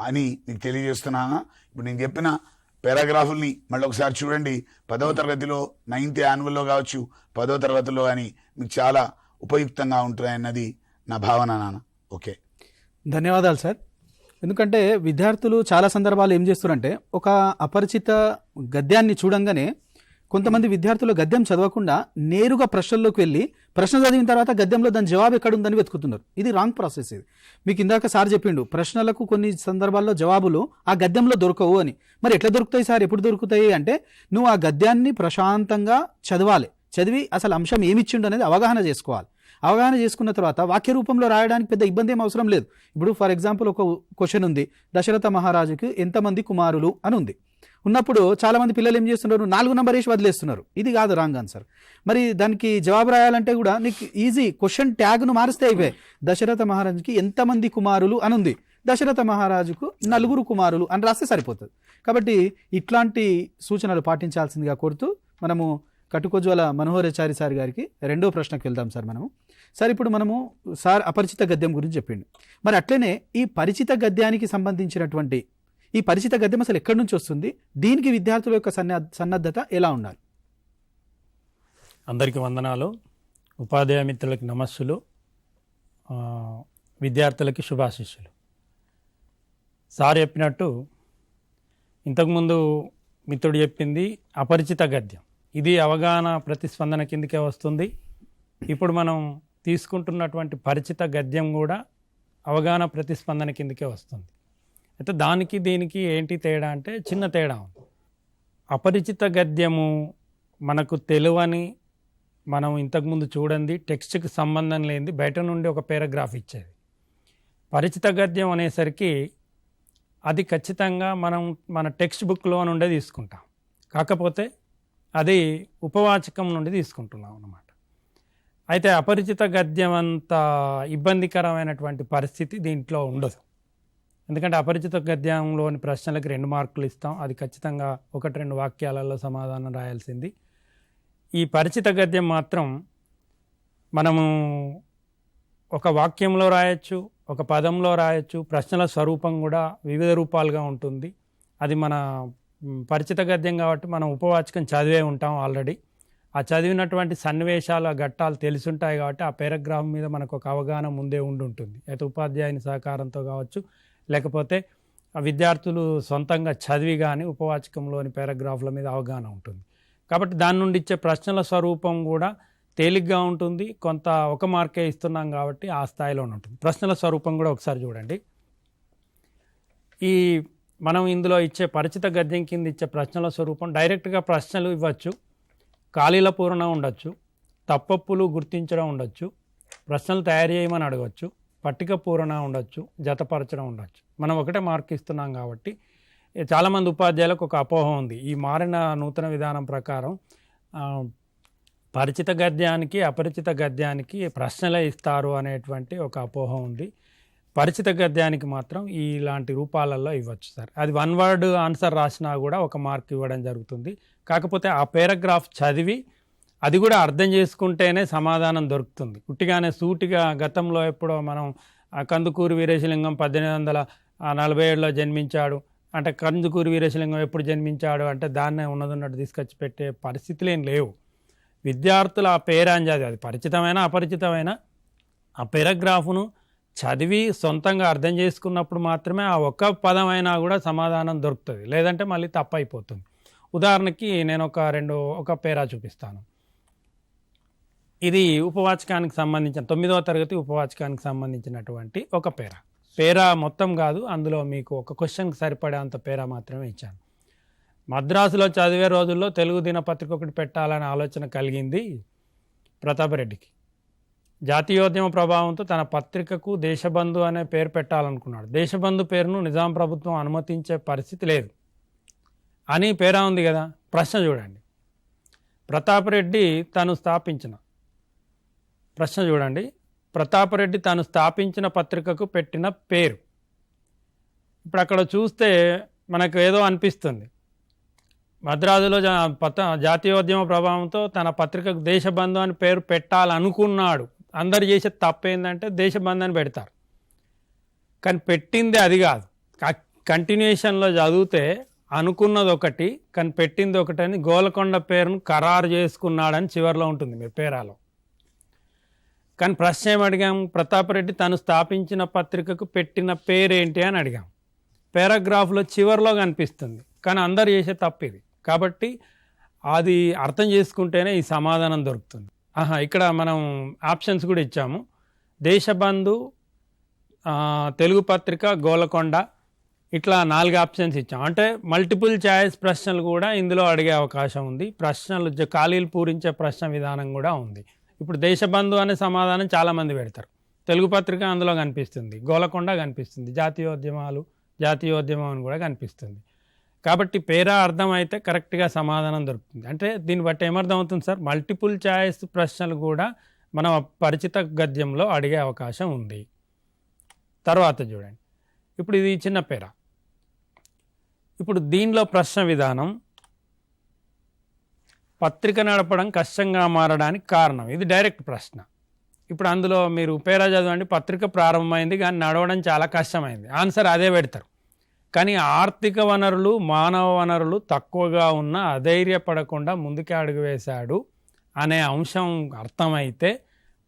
అని మీకు తెలియజేస్తున్నాను. ఇప్పుడు నేను చెప్పిన పారాగ్రాఫుల్ని మళ్ళీ ఒకసారి చూడండి. 10వ తరగతిలో 9th యాన్యువల్లో కావచ్చు, 10వ తరగతిలో అని మీకు చాలా ఉపయుక్తంగా ఉంటాయన్నది నా భావన నాన్న. ఓకే, ధన్యవాదాలు సార్. ఎందుకంటే విద్యార్థులు చాలా సందర్భాలు ఏం చేస్తారంటే ఒక అపరిచిత గద్యాన్ని చూడంగానే కొంతమంది విద్యార్థులు గద్యం చదవకుండా నేరుగా ప్రశ్నల్లోకి వెళ్ళి ప్రశ్న చదివిన తర్వాత గద్యంలో దాని జవాబు ఎక్కడుందని వెతుకుతున్నారు. ఇది రాంగ్ ప్రాసెస్. ఇది మీకు ఇందాక సార్ చెప్పిండు, ప్రశ్నలకు కొన్ని సందర్భాల్లో జవాబులు ఆ గద్యంలో దొరకవు అని. మరి ఎట్లా దొరుకుతాయి సార్, ఎప్పుడు దొరుకుతాయి అంటే నువ్వు ఆ గద్యాన్ని ప్రశాంతంగా చదవాలి. చదివి అసలు అంశం ఏమిచ్చిండు అనేది అవగాహన చేసుకోవాలి. అవగాహన చేసుకున్న తర్వాత వాక్య రూపంలో రాయడానికి పెద్ద ఇబ్బంది ఏం అవసరం లేదు. ఇప్పుడు ఫర్ ఎగ్జాంపుల్ ఒక క్వశ్చన్ ఉంది, దశరథ మహారాజుకి ఎంతమంది కుమారులు అని ఉంది. ఉన్నప్పుడు చాలా మంది పిల్లలు ఏం చేస్తున్నారు, 4 నంబర్ వేసి వదిలేస్తున్నారు. ఇది కాదు రాంగ్ ఆన్సర్. మరి దానికి జవాబు రాయాలంటే కూడా నీకు ఈజీ, క్వశ్చన్ ట్యాగ్ను మారిస్తే అయిపోయి దశరథ మహారాజుకి ఎంతమంది కుమారులు అని ఉంది, దశరథ మహారాజుకు 4 కుమారులు అని రాస్తే సరిపోతుంది. కాబట్టి ఇట్లాంటి సూచనలు పాటించాల్సిందిగా కోరుతూ మనము కటుకొజ్వల మనోహరాచారి సార్ గారికి 2వ ప్రశ్నకు వెళ్దాం సార్. సార్ ఇప్పుడు మనము సార్ అపరిచిత గద్యం గురించి చెప్పిండు. మరి అట్లనే ఈ పరిచిత గద్యానికి సంబంధించినటువంటి ఈ పరిచిత గద్యం అసలు ఎక్కడి నుంచి వస్తుంది, దీనికి విద్యార్థుల యొక్క సన్నద్ధత ఎలా ఉండాలి? అందరికీ వందనాలు, ఉపాధ్యాయ మిత్రులకి నమస్సులు, విద్యార్థులకి శుభాశీస్సులు. సార్ చెప్పినట్టు ఇంతకుముందు మిత్రుడు చెప్పింది అపరిచిత గద్యం, ఇది అవగాహన ప్రతిస్పందన కిందకే వస్తుంది. ఇప్పుడు మనం తీసుకుంటున్నటువంటి పరిచిత గద్యం కూడా అవగాహన ప్రతిస్పందన కిందకే వస్తుంది. అయితే దానికి దీనికి ఏంటి తేడా అంటే చిన్న తేడా ఉంది. అపరిచిత గద్యము మనకు తెలియని, మనం ఇంతకుముందు చూడండి టెక్స్ట్కి సంబంధం లేనిది బయట నుండి ఒక పారాగ్రాఫ్ ఇచ్చేది. పరిచిత గద్యం అనేసరికి అది ఖచ్చితంగా మనం మన టెక్స్ట్ బుక్లో నుండే తీసుకుంటాం, కాకపోతే అది ఉపవాచకం నుండి తీసుకుంటున్నాం అన్నమాట. అయితే అపరిచిత గద్యం అంత ఇబ్బందికరమైనటువంటి పరిస్థితి దీంట్లో ఉండదు. ఎందుకంటే అపరిచిత గద్యంలోని ప్రశ్నలకు 2 మార్కులు ఇస్తాం, అది ఖచ్చితంగా 1-2 వాక్యాలలో సమాధానం రాయాల్సింది. ఈ పరిచిత గద్యం మాత్రం మనము ఒక వాక్యంలో రాయొచ్చు, ఒక పదంలో రాయొచ్చు, ప్రశ్నల స్వరూపం కూడా వివిధ రూపాలుగా ఉంటుంది. అది మన పరిచిత గద్యం కాబట్టి మనం ఉపవాచకం చదివే ఉంటాం ఆల్రెడీ. ఆ చదివినటువంటి సన్నివేశాలు, ఘట్టాలు తెలిసుంటాయి కాబట్టి ఆ పారాగ్రాఫ్ మీద మనకు ఒక అవగాహన ముందే ఉంటుంది. అయితే ఉపాధ్యాయుని సహకారంతో కావచ్చు, లేకపోతే విద్యార్థులు సొంతంగా చదివి కానీ ఉపవాచకంలోని పారాగ్రాఫ్ల మీద అవగాహన ఉంటుంది. కాబట్టి దాని నుండి ఇచ్చే ప్రశ్నల స్వరూపం కూడా తేలిగ్గా ఉంటుంది. కొంత 1 మార్కే ఇస్తున్నాం కాబట్టి ఆ స్థాయిలోనే ఉంటుంది. ప్రశ్నల స్వరూపం కూడా ఒకసారి చూడండి. ఈ మనం ఇందులో ఇచ్చే పరిచిత గద్యం కింద ఇచ్చే ప్రశ్నల స్వరూపం డైరెక్ట్గా ప్రశ్నలు ఇవ్వచ్చు, ఖాళీల పూరణ ఉండొచ్చు, తప్పప్పులు గుర్తించడం ఉండొచ్చు, ప్రశ్నలు తయారు చేయమని అడగవచ్చు, పట్టిక పూరణ ఉండొచ్చు, జతపరచడం ఉండొచ్చు. మనం 1 మార్క్ ఇస్తున్నాం కాబట్టి చాలామంది ఉపాధ్యాయులకు ఒక అపోహ ఉంది. ఈ మారిన నూతన విధానం ప్రకారం పరిచిత గద్యానికి అపరిచిత గద్యానికి ప్రశ్నలే ఇస్తారు అనేటువంటి ఒక అపోహ ఉంది. పరిచిత గద్యానికి మాత్రం ఇలాంటి రూపాలలో ఇవ్వచ్చు సార్. అది 1 వర్డ్ ఆన్సర్ రాసినా కూడా 1 మార్క్ ఇవ్వడం జరుగుతుంది. కాకపోతే ఆ పారాగ్రాఫ్ చదివి అది కూడా అర్థం చేసుకుంటేనే సమాధానం దొరుకుతుంది. ఉట్టిగానే సూటిగా గతంలో ఎప్పుడో మనం కందుకూరి వీరేశలింగం 1847లో జన్మించాడు అంటే కందుకూరి వీరేశలింగం ఎప్పుడు జన్మించాడు అంటే దాన్నే ఉన్నదన్నట్టు తీసుకొచ్చి పెట్టే పరిస్థితులు ఏం లేవు. విద్యార్థులు ఆ పేరాంజాది, అది పరిచితమైన అపరిచితమైన ఆ పారాగ్రాఫ్ను చదివి సొంతంగా అర్థం చేసుకున్నప్పుడు మాత్రమే ఆ 1 పదమైనా కూడా సమాధానం దొరుకుతుంది, లేదంటే మళ్ళీ తప్పైపోతుంది. ఉదాహరణకి నేను ఒక పేరా చూపిస్తాను. ఇది ఉపవాచకానికి సంబంధించిన 9వ తరగతి ఉపవాచకానికి సంబంధించినటువంటి ఒక పేరా. పేరా మొత్తం కాదు, అందులో మీకు ఒక క్వశ్చన్కి సరిపడేంత పేరా మాత్రమే ఇచ్చాను. మద్రాసులో చదివే రోజుల్లో తెలుగు దినపత్రిక ఒకటి పెట్టాలనే ఆలోచన కలిగింది ప్రతాపరెడ్డికి. జాతీయోద్యమ ప్రభావంతో తన పత్రికకు దేశబంధు అనే పేరు పెట్టాలనుకున్నాడు. దేశబంధు పేరును నిజాం ప్రభుత్వం అనుమతించే పరిస్థితి లేదు అని పేరా ఉంది కదా. ప్రశ్న చూడండి, ప్రతాపరెడ్డి తాను స్థాపించిన పత్రికకు పెట్టిన పేరు. ఇప్పుడు అక్కడ చూస్తే మనకు ఏదో అనిపిస్తుంది. మద్రాసులో జాతీయోద్యమ ప్రభావంతో తన పత్రికకు దేశబంధు అని పేరు పెట్టాలనుకున్నాడు. అందరు చేసే తప్పు ఏంటంటే దేశబంధు అని పెడతారు, కానీ పెట్టింది అది కాదు. కంటిన్యూషన్లో చదివితే అనుకున్నది ఒకటి కానీ పెట్టింది ఒకటని గోల్కొండ పేరును ఖరారు చేసుకున్నాడని చివరిలో ఉంటుంది మీరు పేరాలో. కానీ ప్రశ్న ఏమి అడిగాం, ప్రతాపరెడ్డి తను స్థాపించిన పత్రికకు పెట్టిన పేరేంటి అని అడిగాం. పారాగ్రాఫ్లో చివరిలో కనిపిస్తుంది, కానీ అందరు చేసే తప్పు ఇది. కాబట్టి అది అర్థం చేసుకుంటేనే ఈ సమాధానం దొరుకుతుంది. ఇక్కడ మనం ఆప్షన్స్ కూడా ఇచ్చాము. దేశబంధు, తెలుగు పత్రిక, గోల్కొండ, ఇట్లా 4 ఆప్షన్స్ ఇచ్చాం. అంటే మల్టిపుల్ చాయిస్ ప్రశ్నలు కూడా ఇందులో అడిగే అవకాశం ఉంది. ప్రశ్నలు ఖాళీలు పూరించే ప్రశ్న విధానం కూడా ఉంది. ఇప్పుడు దేశబంధు అనే సమాధానం చాలామంది పెడతారు. తెలుగు పత్రిక అందులో కనిపిస్తుంది, గోల్కొండ కనిపిస్తుంది, జాతీయోద్యమం అని కూడా కనిపిస్తుంది. కాబట్టి పేరా అర్థమైతే కరెక్ట్గా సమాధానం దొరుకుతుంది. అంటే దీన్ని బట్టి ఏమర్థం అవుతుంది సార్, మల్టిపుల్ చాయిస్ ప్రశ్నలు కూడా మన పరిచిత గద్యంలో అడిగే అవకాశం ఉంది. తర్వాత చూడండి, ఇప్పుడు ఇది చిన్న పేరా. ఇప్పుడు దీనిలో ప్రశ్న విధానం, పత్రిక నడపడం కష్టంగా మారడానికి కారణం. ఇది డైరెక్ట్ ప్రశ్న. ఇప్పుడు అందులో మీరు పేరా చదవండి, పత్రిక ప్రారంభమైంది కానీ నడవడం చాలా కష్టమైంది. ఆన్సర్ అదే పెడతారు. కానీ ఆర్థిక వనరులు, మానవ వనరులు తక్కువగా ఉన్న అధైర్యపడకుండా ముందుకే అడుగు వేశాడు అనే అంశం అర్థమైతే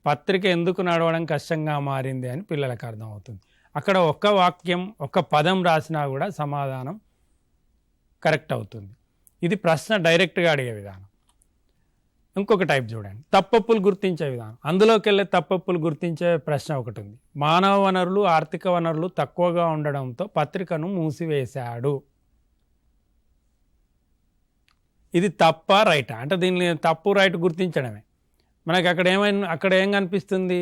పత్రిక ఎందుకు నడవడం కష్టంగా మారింది అని పిల్లలకు అర్థమవుతుంది. అక్కడ ఒక్క వాక్యం, ఒక్క పదం రాసినా కూడా సమాధానం కరెక్ట్ అవుతుంది. ఇది ప్రశ్న డైరెక్ట్గా అడిగే విధానం. ఇంకొక టైప్ చూడండి, తప్పొప్పులు గుర్తించే విధానం. అందులోకి వెళ్ళే తప్పొప్పులు గుర్తించే ప్రశ్న ఒకటి ఉంది. మానవ వనరులు, ఆర్థిక వనరులు తక్కువగా ఉండడంతో పత్రికను మూసివేశాడు. ఇది తప్ప రైటా? అంటే దీన్ని తప్పు రైట్ గుర్తించడమే. మనకి అక్కడ ఏం కనిపిస్తుంది,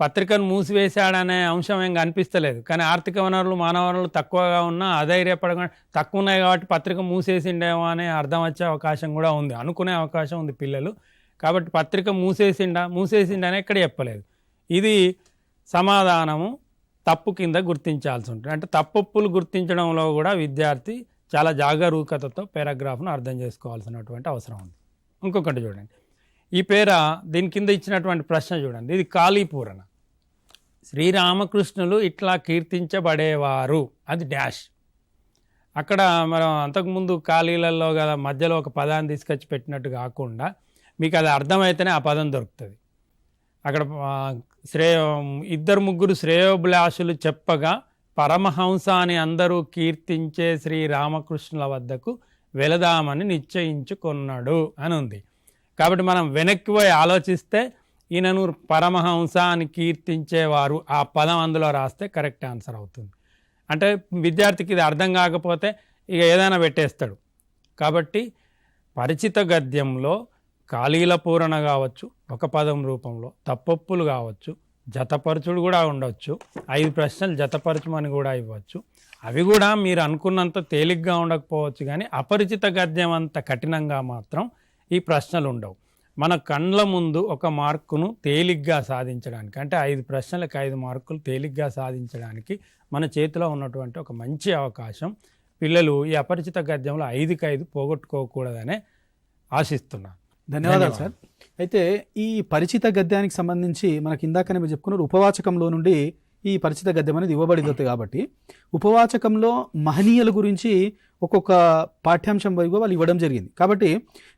పత్రికను మూసివేశాడనే అంశం ఏం కనిపిస్తలేదు. కానీ ఆర్థిక వనరులు, మానవ వనరులు తక్కువగా ఉన్నా అధైర్యపడకుండా తక్కువ ఉన్నాయి కాబట్టి పత్రిక మూసేసిండేమో అనే అర్థం వచ్చే అవకాశం కూడా ఉంది, అనుకునే అవకాశం ఉంది పిల్లలు. కాబట్టి పత్రిక మూసేసిండని ఎక్కడ చెప్పలేదు. ఇది సమాధానము తప్పు కింద గుర్తించాల్సి ఉంటుంది. అంటే తప్పొప్పులు గుర్తించడంలో కూడా విద్యార్థి చాలా జాగరూకతతో పారాగ్రాఫ్ను అర్థం చేసుకోవాల్సినటువంటి అవసరం ఉంది. ఇంకొకటి చూడండి, ఈ దీని కింద ఇచ్చినటువంటి ప్రశ్న చూడండి, ఇది ఖాళీ పూరణ. శ్రీరామకృష్ణులు ఇట్లా కీర్తించబడేవారు, అది డాష్. అక్కడ మనం అంతకుముందు ఖాళీలలో కదా మధ్యలో ఒక పదాన్ని తీసుకొచ్చి పెట్టినట్టు కాకుండా మీకు అది అర్థమైతేనే ఆ పదం దొరుకుతుంది. అక్కడ 2-3 శ్రేయోభిలాషులు చెప్పగా పరమహంస అని అందరూ కీర్తించే శ్రీరామకృష్ణుల వద్దకు వెళదామని నిశ్చయించుకున్నాడు అని ఉంది. కాబట్టి మనం వెనక్కి పోయి ఆలోచిస్తే ఈయనను పరమహంస అని కీర్తించేవారు, ఆ పదం అందులో రాస్తే కరెక్ట్ ఆన్సర్ అవుతుంది. అంటే విద్యార్థికి ఇది అర్థం కాకపోతే ఇక ఏదైనా పెట్టేస్తాడు. కాబట్టి పరిచిత గద్యంలో ఖాళీల పూరణ కావచ్చు, ఒక పదం రూపంలో తప్పొప్పులు కావచ్చు, జతపరచుడు కూడా ఉండవచ్చు, 5 ప్రశ్నలు జతపరచమని కూడా ఇవ్వచ్చు. అవి కూడా మీరు అనుకున్నంత తేలిగ్గా ఉండకపోవచ్చు, కానీ అపరిచిత గద్యం అంత కఠినంగా మాత్రం ఈ ప్రశ్నలు ఉండవు. మన కండ్ల ముందు ఒక మార్కును తేలిగ్గా సాధించడానికి, అంటే 5 ప్రశ్నలకు 5 మార్కులు తేలిగ్గా సాధించడానికి మన చేతిలో ఉన్నటువంటి ఒక మంచి అవకాశం. పిల్లలు ఈ అపరిచిత గద్యంలో 5కి 5 పోగొట్టుకోకూడదనే ఆశిస్తున్నాను. ధన్యవాదాలు సార్. అయితే ఈ పరిచిత గద్యానికి సంబంధించి మనకి ఇందాకనే మీరు చెప్పుకున్నారు, ఉపవాచకంలో నుండి ఈ పరిచిత గద్యం అనేది ఇవ్వబడింది. కాబట్టి ఉపవాచకంలో మహనీయుల గురించి ఒక్కొక్క పాఠ్యాంశం వైపు వాళ్ళు ఇవ్వడం జరిగింది. కాబట్టి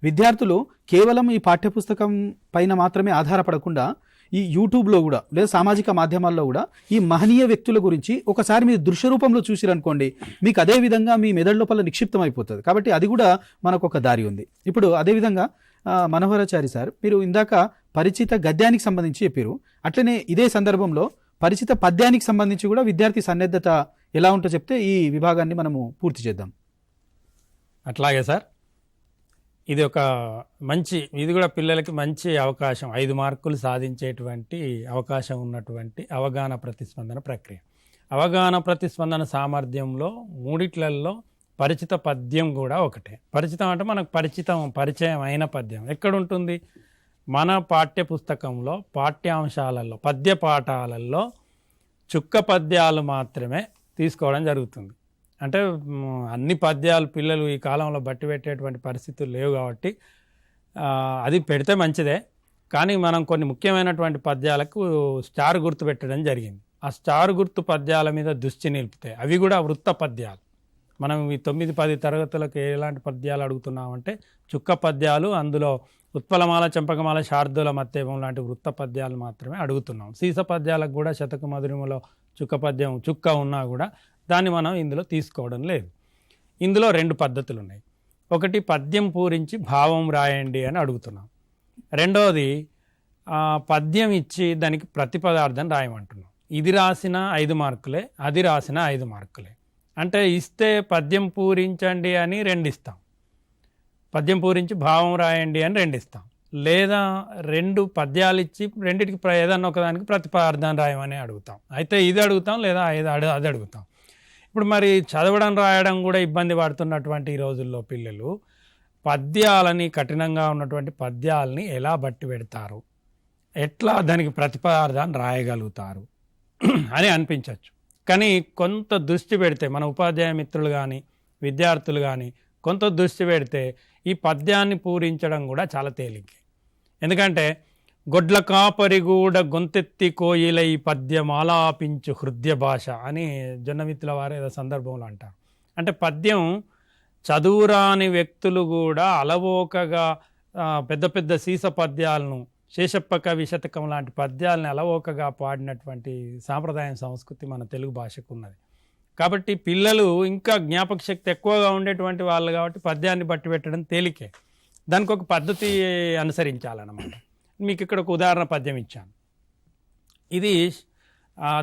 విద్యార్థులు కేవలం ఈ పాఠ్యపుస్తకం పైన మాత్రమే ఆధారపడకుండా ఈ యూట్యూబ్లో కూడా లేదా సామాజిక మాధ్యమాల్లో కూడా ఈ మహనీయ వ్యక్తుల గురించి ఒకసారి మీరు దృశ్య రూపంలో చూసిరనుకోండి, మీకు అదే విధంగా మీ మెదడు లోపల నిక్షిప్తం అయిపోతుంది. కాబట్టి అది కూడా మనకు ఒక దారి ఉంది. ఇప్పుడు అదేవిధంగా మనోహరాచారి సార్, మీరు ఇందాక పరిచిత గద్యానికి సంబంధించి చెప్పారు. అట్లనే ఇదే సందర్భంలో పరిచిత పద్యానికి సంబంధించి కూడా విద్యార్థి సన్నద్ధత ఎలా ఉంటో చెప్తే ఈ విభాగాన్ని మనము పూర్తి చేద్దాం. అట్లాగే సార్, ఇది ఒక ఇది కూడా పిల్లలకి మంచి అవకాశం, 5 మార్కులు సాధించేటువంటి అవకాశం ఉన్నటువంటి అవగాహన ప్రతిస్పందన ప్రక్రియ. అవగాహన ప్రతిస్పందన సామర్థ్యంలో మూడిట్లలో పరిచిత పద్యం కూడా ఒకటే. పరిచితం అంటే మనకు పరిచయం అయిన పద్యం ఎక్కడుంటుంది? మన పాఠ్య పుస్తకంలో పాఠ్యాంశాలలో పద్య పాఠాలలో చుక్క పద్యాలు మాత్రమే తీసుకోవడం జరుగుతుంది. అంటే అన్ని పద్యాలు పిల్లలు ఈ కాలంలో బట్టి పెట్టేటువంటి పరిస్థితులు లేవు కాబట్టి అది పెడితే మంచిదే. కానీ మనం కొన్ని ముఖ్యమైనటువంటి పద్యాలకు స్టార్ గుర్తు పెట్టడం జరిగింది. ఆ స్టార్ గుర్తు పద్యాల మీద దృష్టి నిలుపుతాయి. అవి కూడా వృత్త పద్యాలు. మనం ఈ 9-10 తరగతులకు ఎలాంటి పద్యాలు అడుగుతున్నామంటే చుక్క పద్యాలు, అందులో ఉత్పలమాల, చంపకమాల, శార్దూల, మత్తేవం లాంటి వృత్త పద్యాలు మాత్రమే అడుగుతున్నాం. సీస పద్యాలకు కూడా శతక మధురిమలో చుక్క పద్యం చుక్క ఉన్నా కూడా దాన్ని మనం ఇందులో తీసుకోవడం లేదు. ఇందులో 2 పద్ధతులు ఉన్నాయి. ఒకటి పద్యం పూరించి భావం రాయండి అని అడుగుతున్నాం. రెండవది పద్యం ఇచ్చి దానికి ప్రతిపదార్థం రాయమంటున్నాం. ఇది రాసిన 5 మార్కులే, అది రాసిన 5 మార్కులే. అంటే ఇస్తే పద్యం పూరించండి అని 2 ఇస్తాం, పద్యం పూరించి భావం రాయండి అని 2 ఇస్తాం. లేదా 2 పద్యాలు ఇచ్చి రెండింటికి ఏదన్నా ఒకదానికి ప్రతిపదార్థం రాయమని అడుగుతాం. అయితే ఇది అడుగుతాం, లేదా అది అడుగుతాం. ఇప్పుడు మరి చదవడం రాయడం కూడా ఇబ్బంది పడుతున్నటువంటి ఈ రోజుల్లో పిల్లలు పద్యాలని, కఠినంగా ఉన్నటువంటి పద్యాలని ఎలా బట్టి పెడతారు, ఎట్లా దానికి ప్రతిపదార్థాన్ని రాయగలుగుతారు అని అనిపించవచ్చు. కానీ కొంత దృష్టి పెడితే, మన ఉపాధ్యాయ మిత్రులు కానీ విద్యార్థులు కానీ కొంత దృష్టి పెడితే ఈ పద్యాన్ని పూరించడం కూడా చాలా తేలికే. ఎందుకంటే గొడ్ల కాపరిగూడ గొంతెత్తి కోయిల ఈ పద్యం ఆలాపించు హృదయ భాష అని జొన్నమిత్తుల వారు ఏదో సందర్భంలో అంటారు. అంటే పద్యం చదువురాని వ్యక్తులు కూడా అలవోకగా పెద్ద పెద్ద సీస పద్యాలను, శేషప్ప కవి శతకం లాంటి పద్యాలను అలవోకగా పాడినటువంటి సాంప్రదాయం, సంస్కృతి మన తెలుగు భాషకు ఉన్నది. కాబట్టి పిల్లలు ఇంకా జ్ఞాపక శక్తి ఎక్కువగా ఉండేటువంటి వాళ్ళు కాబట్టి పద్యాన్ని బట్టి పెట్టడం తేలికే. దానికి ఒక పద్ధతి అనుసరించాలన్నమాట. మీకు ఇక్కడ ఒక ఉదాహరణ పద్యం ఇచ్చాను. ఇది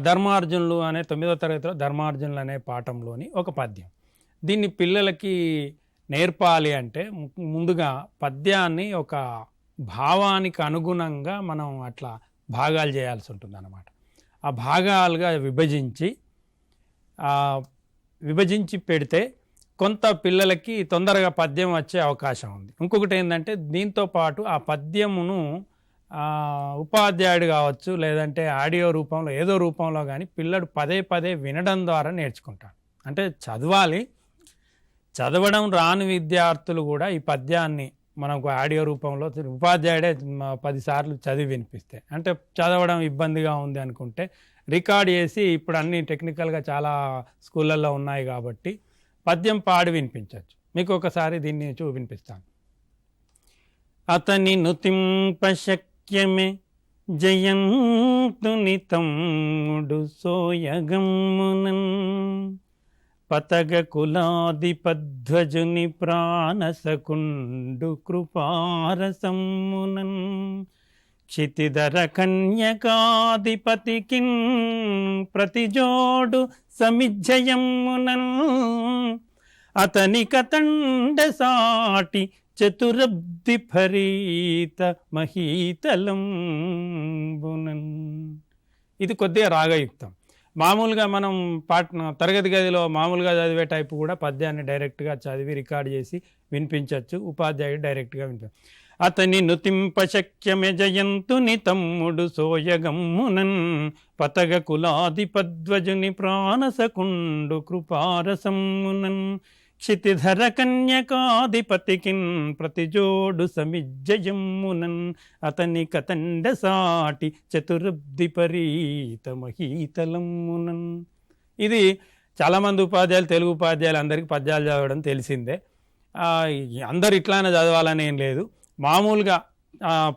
ధర్మార్జునులు అనే 9వ తరగతిలో ధర్మార్జునులు అనే పాఠంలోని ఒక పద్యం. దీన్ని పిల్లలకి నేర్పాలి అంటే ముందుగా పద్యాన్ని ఒక భావానికి అనుగుణంగా మనం అట్లా భాగాలు చేయాల్సి ఉంటుంది అన్నమాట. ఆ భాగాలుగా విభజించి పెడితే కొంత పిల్లలకి తొందరగా పద్యం వచ్చే అవకాశం ఉంది. ఇంకొకటి ఏంటంటే దీంతో పాటు ఆ పద్యమును ఉపాధ్యాయుడు కావచ్చు, లేదంటే ఆడియో రూపంలో ఏదో రూపంలో కానీ పిల్లడు పదే వినడం ద్వారా నేర్చుకుంటాడు. అంటే చదవడం రాని విద్యార్థులు కూడా ఈ పద్యాన్ని మనకు ఆడియో రూపంలో ఉపాధ్యాయుడే 10 సార్లు చదివి వినిపిస్తే, అంటే చదవడం ఇబ్బందిగా ఉంది అనుకుంటే రికార్డ్ చేసి, ఇప్పుడు అన్ని టెక్నికల్గా చాలా స్కూళ్ళల్లో ఉన్నాయి కాబట్టి పద్యం పాడి వినిపించవచ్చు. మీకు ఒకసారి దీన్ని వినిపిస్తాను. అతని నుతింపశక్యమే జయంతుని తమ్ముడు సోయగమ్మునన్ పతగ కులాదిపధ్వజుని ప్రాణసకుండు కృపారసమ్మునన్ క్షితిధర కన్యకాధిపతికిన్ ప్రతిజోడు సమిజ్జయమ్మునన్ అతని కతండ సాటి చతురబ్ది ఫరీత మహీతలంబునన్. ఇది కొద్దిగా రాగయుక్తం. మామూలుగా మనం తరగతి గదిలో మామూలుగా చదివే టైపు కూడా పద్యాన్ని డైరెక్ట్గా చదివి రికార్డ్ చేసి వినిపించవచ్చు. ఉపాధ్యాయుడు డైరెక్ట్గా అతని నుతింపశక్యమె జయంతుని తమ్ముడు సోయగమ్మునన్ పతగ కులాదిపధ్వజుని ప్రాణసకుండు కృపారసమ్మునన్ క్షితిధర కన్యకాధిపతికిన్ ప్రతిజోడు సమిజ్జయమ్మునన్ అతని కతండ సాటి చతురబ్ది పరీత మహీతలమ్మునన్. ఇది చాలామంది ఉపాధ్యాయులు, తెలుగు ఉపాధ్యాయులు అందరికీ పద్యాలు చదవడం తెలిసిందే. అందరు ఇట్లానే చదవాలని ఏం లేదు. మామూలుగా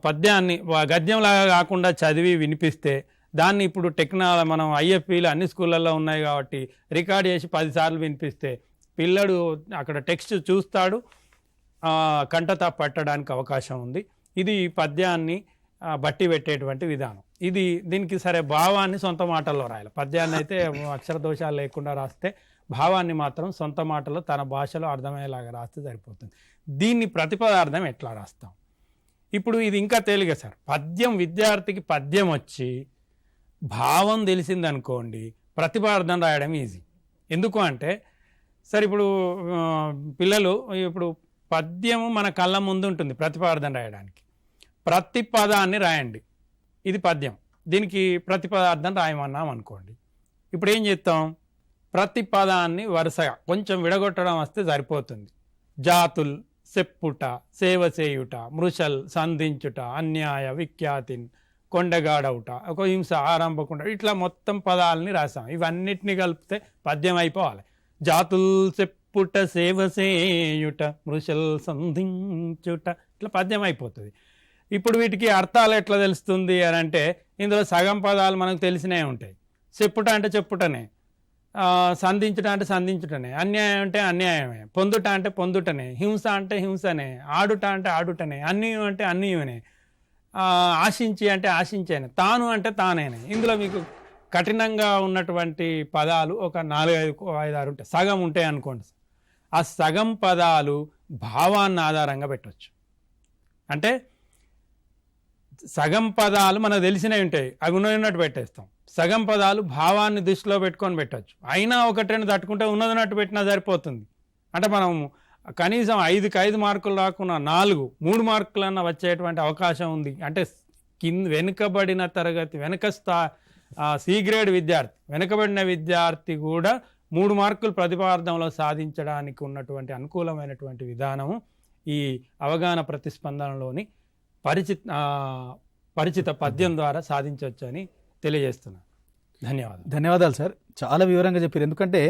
పద్యాన్ని గద్యంలాగా కాకుండా చదివి వినిపిస్తే దాన్ని ఇప్పుడు మనం ఐఎఫ్ఈలు అన్ని స్కూళ్ళల్లో ఉన్నాయి కాబట్టి రికార్డ్ చేసి 10 సార్లు వినిపిస్తే పిల్లడు అక్కడ టెక్స్ట్ చూస్తాడు, కంటత పట్టడానికి అవకాశం ఉంది. ఇది పద్యాన్ని బట్టి పెట్టేటువంటి విధానం. దీనికి సరే భావాన్ని సొంత మాటల్లో రాయాలి. పద్యాన్ని అయితే అక్షర దోషాలు లేకుండా రాస్తే, భావాన్ని మాత్రం సొంత మాటలో తన భాషలో అర్థమయ్యేలాగా రాస్తే సరిపోతుంది. దీన్ని ప్రతిపదార్థం ఎట్లా రాస్తాం? ఇప్పుడు ఇది ఇంకా తేలిక సార్. పద్యం, విద్యార్థికి పద్యం వచ్చి భావం తెలిసిందనుకోండి, ప్రతిపార్థం రాయడం ఈజీ. ఎందుకు అంటే సార్, ఇప్పుడు పిల్లలు ఇప్పుడు పద్యము మన కళ్ళ ముందు ఉంటుంది ప్రతిపార్థం రాయడానికి. ప్రతి పదాన్ని రాయండి, ఇది పద్యం, దీనికి ప్రతిపదార్థం రాయమన్నాం అనుకోండి. ఇప్పుడు ఏం చేస్తాం? ప్రతి పదాన్ని వరుసగా కొంచెం విడగొట్టడం వస్తే సరిపోతుంది. జాతుల్, సెప్పుట, సేవ చేయుట, మృషల్, సంధించుట, అన్యాయ, విఖ్యాతిన్, కొండగాడవుట, ఒక హింస, ఆరంభకుండ, ఇట్లా మొత్తం పదాలని రాసాం. ఇవన్నిటిని కలిపితే పద్యం అయిపోవాలి. జాతుల్, సెప్పుట, సేవ చేయుట, మృషల్, సంధించుట, ఇట్లా పద్యం అయిపోతుంది. ఇప్పుడు వీటికి అర్థాలు ఎట్లా తెలుస్తుంది అని అంటే, ఇందులో సగం పదాలు మనకు తెలిసినవి ఉంటాయి. చెప్పుట అంటే చెప్పుటనే, సంధించుట అంటే సంధించుటనే, అన్యాయం అంటే అన్యాయమే, పొందుట అంటే పొందుటనే, హింస అంటే హింసనే, ఆడుట అంటే ఆడుటనే, అన్యం అంటే అన్యమనే, ఆశించి అంటే ఆశించేనే, తాను అంటే తానేనే. ఇందులో మీకు కఠినంగా ఉన్నటువంటి పదాలు ఒక 4-5 ఉంటాయి, సగం ఉంటాయి అనుకోండి. ఆ సగం పదాలు భావాన్ని ఆధారంగా పెట్టవచ్చు. అంటే సగం పదాలు మనకు తెలిసినవి ఉంటాయి, అవి ఉన్నట్టు పెట్టేస్తాం. సగం పదాలు భావాన్ని దృష్టిలో పెట్టుకొని పెట్టచ్చు. అయినా 1-2 తట్టుకుంటే ఉన్నదన్నట్టు పెట్టినా సరిపోతుంది. అంటే మనం కనీసం 5కి 5 మార్కులు రాకుండా 3 మార్కులన్నా వచ్చేటువంటి అవకాశం ఉంది. అంటే వెనుకబడిన తరగతి, సి గ్రేడ్ విద్యార్థి, వెనుకబడిన విద్యార్థి కూడా 3 మార్కులు ప్రతిపార్థంలో సాధించడానికి ఉన్నటువంటి అనుకూలమైనటువంటి విధానము ఈ అవగాహన ప్రతిస్పందనలోని పరిచిత పద్యం ద్వారా సాధించవచ్చు అని తెలియజేస్తున్నాను. ధన్యవాదాలు సార్, చాలా వివరంగా చెప్పారు. ఎందుకంటే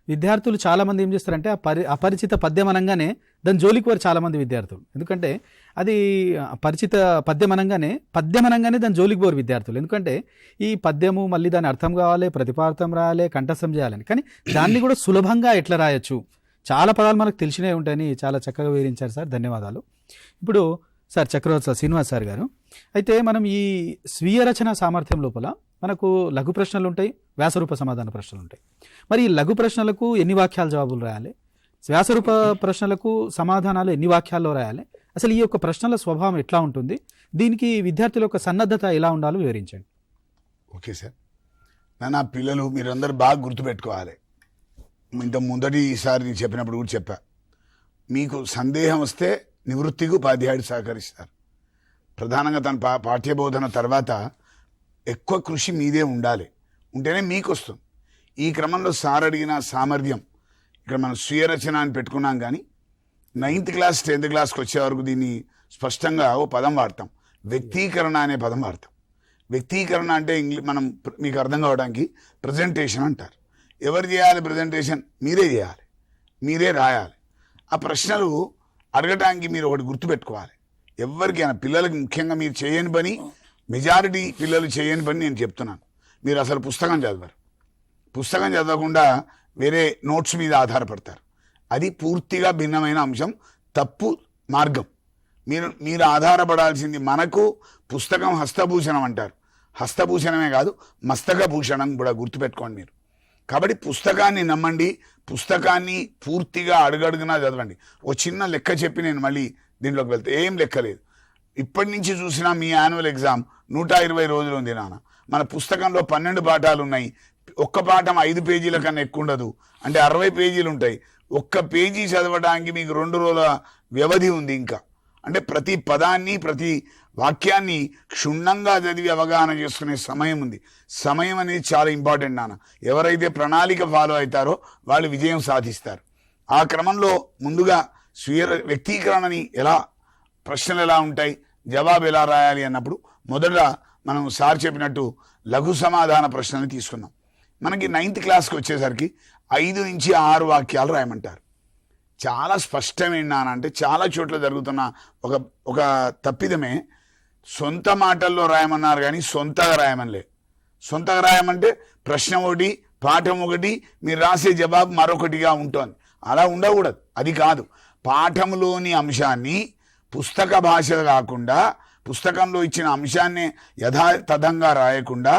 విద్యార్థులు చాలామంది ఏం చేస్తారంటే అపరిచిత పద్యం అనగానే దాని జోలికి వారు చాలామంది విద్యార్థులు. ఎందుకంటే అది పరిచిత పద్యం అనగానే దాని జోలికి పోరు విద్యార్థులు. ఎందుకంటే ఈ పద్యము మళ్ళీ దాని అర్థం కావాలి, ప్రతిపార్థం రాయాలి, కంఠస్థం చేయాలని. కానీ దాన్ని కూడా సులభంగా ఎట్లా రాయొచ్చు, చాలా పదాలు మనకు తెలిసినవి ఉంటాయని చాలా చక్కగా వివరించారు సార్, ధన్యవాదాలు. ఇప్పుడు సార్ చక్రవర్తి శ్రీనివాస్ సార్ గారు, అయితే మనం ఈ స్వీయ రచన సామర్థ్యం లోపల మనకు లఘు ప్రశ్నలు ఉంటాయి, వ్యాసరూప సమాధాన ప్రశ్నలు ఉంటాయి. మరి ఈ లఘు ప్రశ్నలకు ఎన్ని వాక్యాల జవాబులు రాయాలి, వ్యాసరూప ప్రశ్నలకు సమాధానాలు ఎన్ని వాక్యాల్లో రాయాలి, అసలు ఈ యొక్క ప్రశ్నల స్వభావం ఎట్లా ఉంటుంది, దీనికి విద్యార్థుల యొక్క సన్నద్ధత ఎలా ఉండాలో వివరించండి. ఓకే సార్, నా పిల్లలు మీరందరూ బాగా గుర్తుపెట్టుకోవాలి. ఇంత మొదటిసారి నేను చెప్పినప్పుడు కూడా చెప్పా, మీకు సందేహం వస్తే నివృత్తికి ఉపాధ్యాయుడు సహకరిస్తారు. ప్రధానంగా తన పాఠ్యబోధన తర్వాత ఎక్కువ కృషి మీదే ఉండాలి, ఉంటేనే మీకు వస్తుంది. ఈ క్రమంలో సార్ అడిగిన సామర్థ్యం, ఇక్కడ మనం స్వీయ రచన అని పెట్టుకున్నాం, కానీ 9th క్లాస్ 10th క్లాస్కి వచ్చే వరకు దీన్ని స్పష్టంగా ఓ పదం వాడతాం, వ్యక్తీకరణ అనే పదం వాడతాం. వ్యక్తీకరణ అంటే మనం మీకు అర్థం కావడానికి ప్రజెంటేషన్ అంటారు. ఎవరు చేయాలి ప్రజెంటేషన్? మీరే చేయాలి, మీరే రాయాలి. ఆ ప్రశ్నలు అడగటానికి మీరు ఒకటి గుర్తుపెట్టుకోవాలి. ఎవరికైనా పిల్లలకి ముఖ్యంగా మీరు చేయని పని, మెజారిటీ పిల్లలు చేయని పని నేను చెప్తున్నాను. మీరు అసలు పుస్తకం చదవరు, పుస్తకం చదవకుండా వేరే నోట్స్ మీద ఆధారపడతారు. అది పూర్తిగా భిన్నమైన అంశం, తప్పు మార్గం. మీరు ఆధారపడాల్సింది, మనకు పుస్తకం హస్తభూషణం అంటారు. హస్తభూషణమే కాదు, మస్తక భూషణం కూడా గుర్తుపెట్టుకోండి మీరు. కాబట్టి పుస్తకాన్ని నమ్మండి, పుస్తకాన్ని పూర్తిగా అడుగడుగునా చదవండి. ఓ చిన్న లెక్క చెప్పి నేను మళ్ళీ దీంట్లోకి వెళ్తే, ఏం లెక్క లేదు. ఇప్పటి నుంచి చూసినా మీ యాన్యువల్ ఎగ్జామ్ 120 రోజులు ఉంది నాన్న. మన పుస్తకంలో 12 పాఠాలు ఉన్నాయి. ఒక్క పాఠం 5 పేజీల కన్నా ఎక్కువ ఉండదు, అంటే 60 పేజీలు ఉంటాయి. ఒక్క పేజీ చదవడానికి మీకు 2 రోజుల వ్యవధి ఉంది. ఇంకా అంటే ప్రతి పదాన్ని, ప్రతి వాక్యాన్ని క్షుణ్ణంగా చదివి అవగాహన చేసుకునే సమయం ఉంది. సమయం అనేది చాలా ఇంపార్టెంట్ నాన్న. ఎవరైతే ప్రణాళిక ఫాలో అవుతారో వాళ్ళు విజయం సాధిస్తారు. ఆ క్రమంలో ముందుగా స్వీయ వ్యక్తీకరణని ప్రశ్నలు ఎలా ఉంటాయి, జవాబు ఎలా రాయాలి అన్నప్పుడు మొదట మనం సార్ చెప్పినట్టు లఘు సమాధాన ప్రశ్నలు తీసుకున్నాం. మనకి 9th క్లాస్కి వచ్చేసరికి 5 నుంచి 6 వాక్యాలు రాయమంటారు. చాలా స్పష్టమేంటంటే చాలా చోట్ల జరుగుతున్న ఒక తప్పిదమే, సొంత మాటల్లో రాయమన్నారు కానీ సొంతగా రాయమనిలే. సొంతగా రాయమంటే ప్రశ్న ఒకటి, పాఠం ఒకటి, మీరు రాసే జవాబు మరొకటిగా ఉంటుంది. అలా ఉండకూడదు, అది కాదు. పాఠంలోని అంశాన్ని పుస్తక భాష కాకుండా పుస్తకంలో ఇచ్చిన అంశాన్ని యథాతథంగా రాయకుండా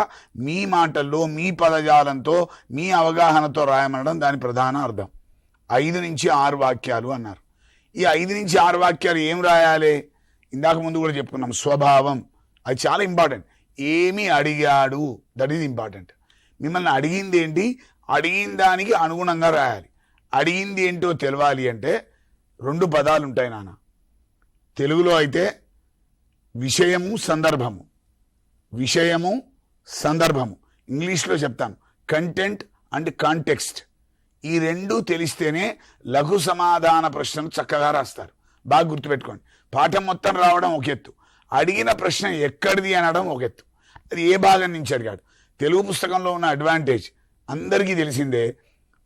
మీ మాటల్లో మీ పదజాలంతో మీ అవగాహనతో రాయమనడం దాని ప్రధాన అర్థం. 5 నుంచి 6 వాక్యాలు అన్నారు. ఈ 5 నుంచి 6 వాక్యాలు ఏం రాయాలి? ఇందాక ముందు కూడా చెప్పుకున్నాం, స్వభావం, అది చాలా ఇంపార్టెంట్. ఏమి అడిగాడు, దట్ ఈజ్ ఇంపార్టెంట్. మిమ్మల్ని అడిగింది ఏంటి, అడిగిన దానికి అనుగుణంగా రాయాలి. అడిగింది ఏంటో తెలవాలి అంటే 2 పదాలు ఉంటాయి నాన్న. తెలుగులో అయితే విషయము సందర్భము, విషయము సందర్భము. ఇంగ్లీష్లో చెప్తాను కంటెంట్ అండ్ కాంటెక్స్ట్. ఈ 2 తెలిస్తేనే లఘు సమాధాన ప్రశ్నలు చక్కగా రాస్తారు. బాగా గుర్తుపెట్టుకోండి. పాఠం మొత్తం రావడం ఒక ఎత్తు, అడిగిన ప్రశ్న ఎక్కడిది అనడం ఒక ఎత్తు. అది ఏ భాగం నుంచి అడిగాడు. తెలుగు పుస్తకంలో ఉన్న అడ్వాంటేజ్ అందరికీ తెలిసిందే,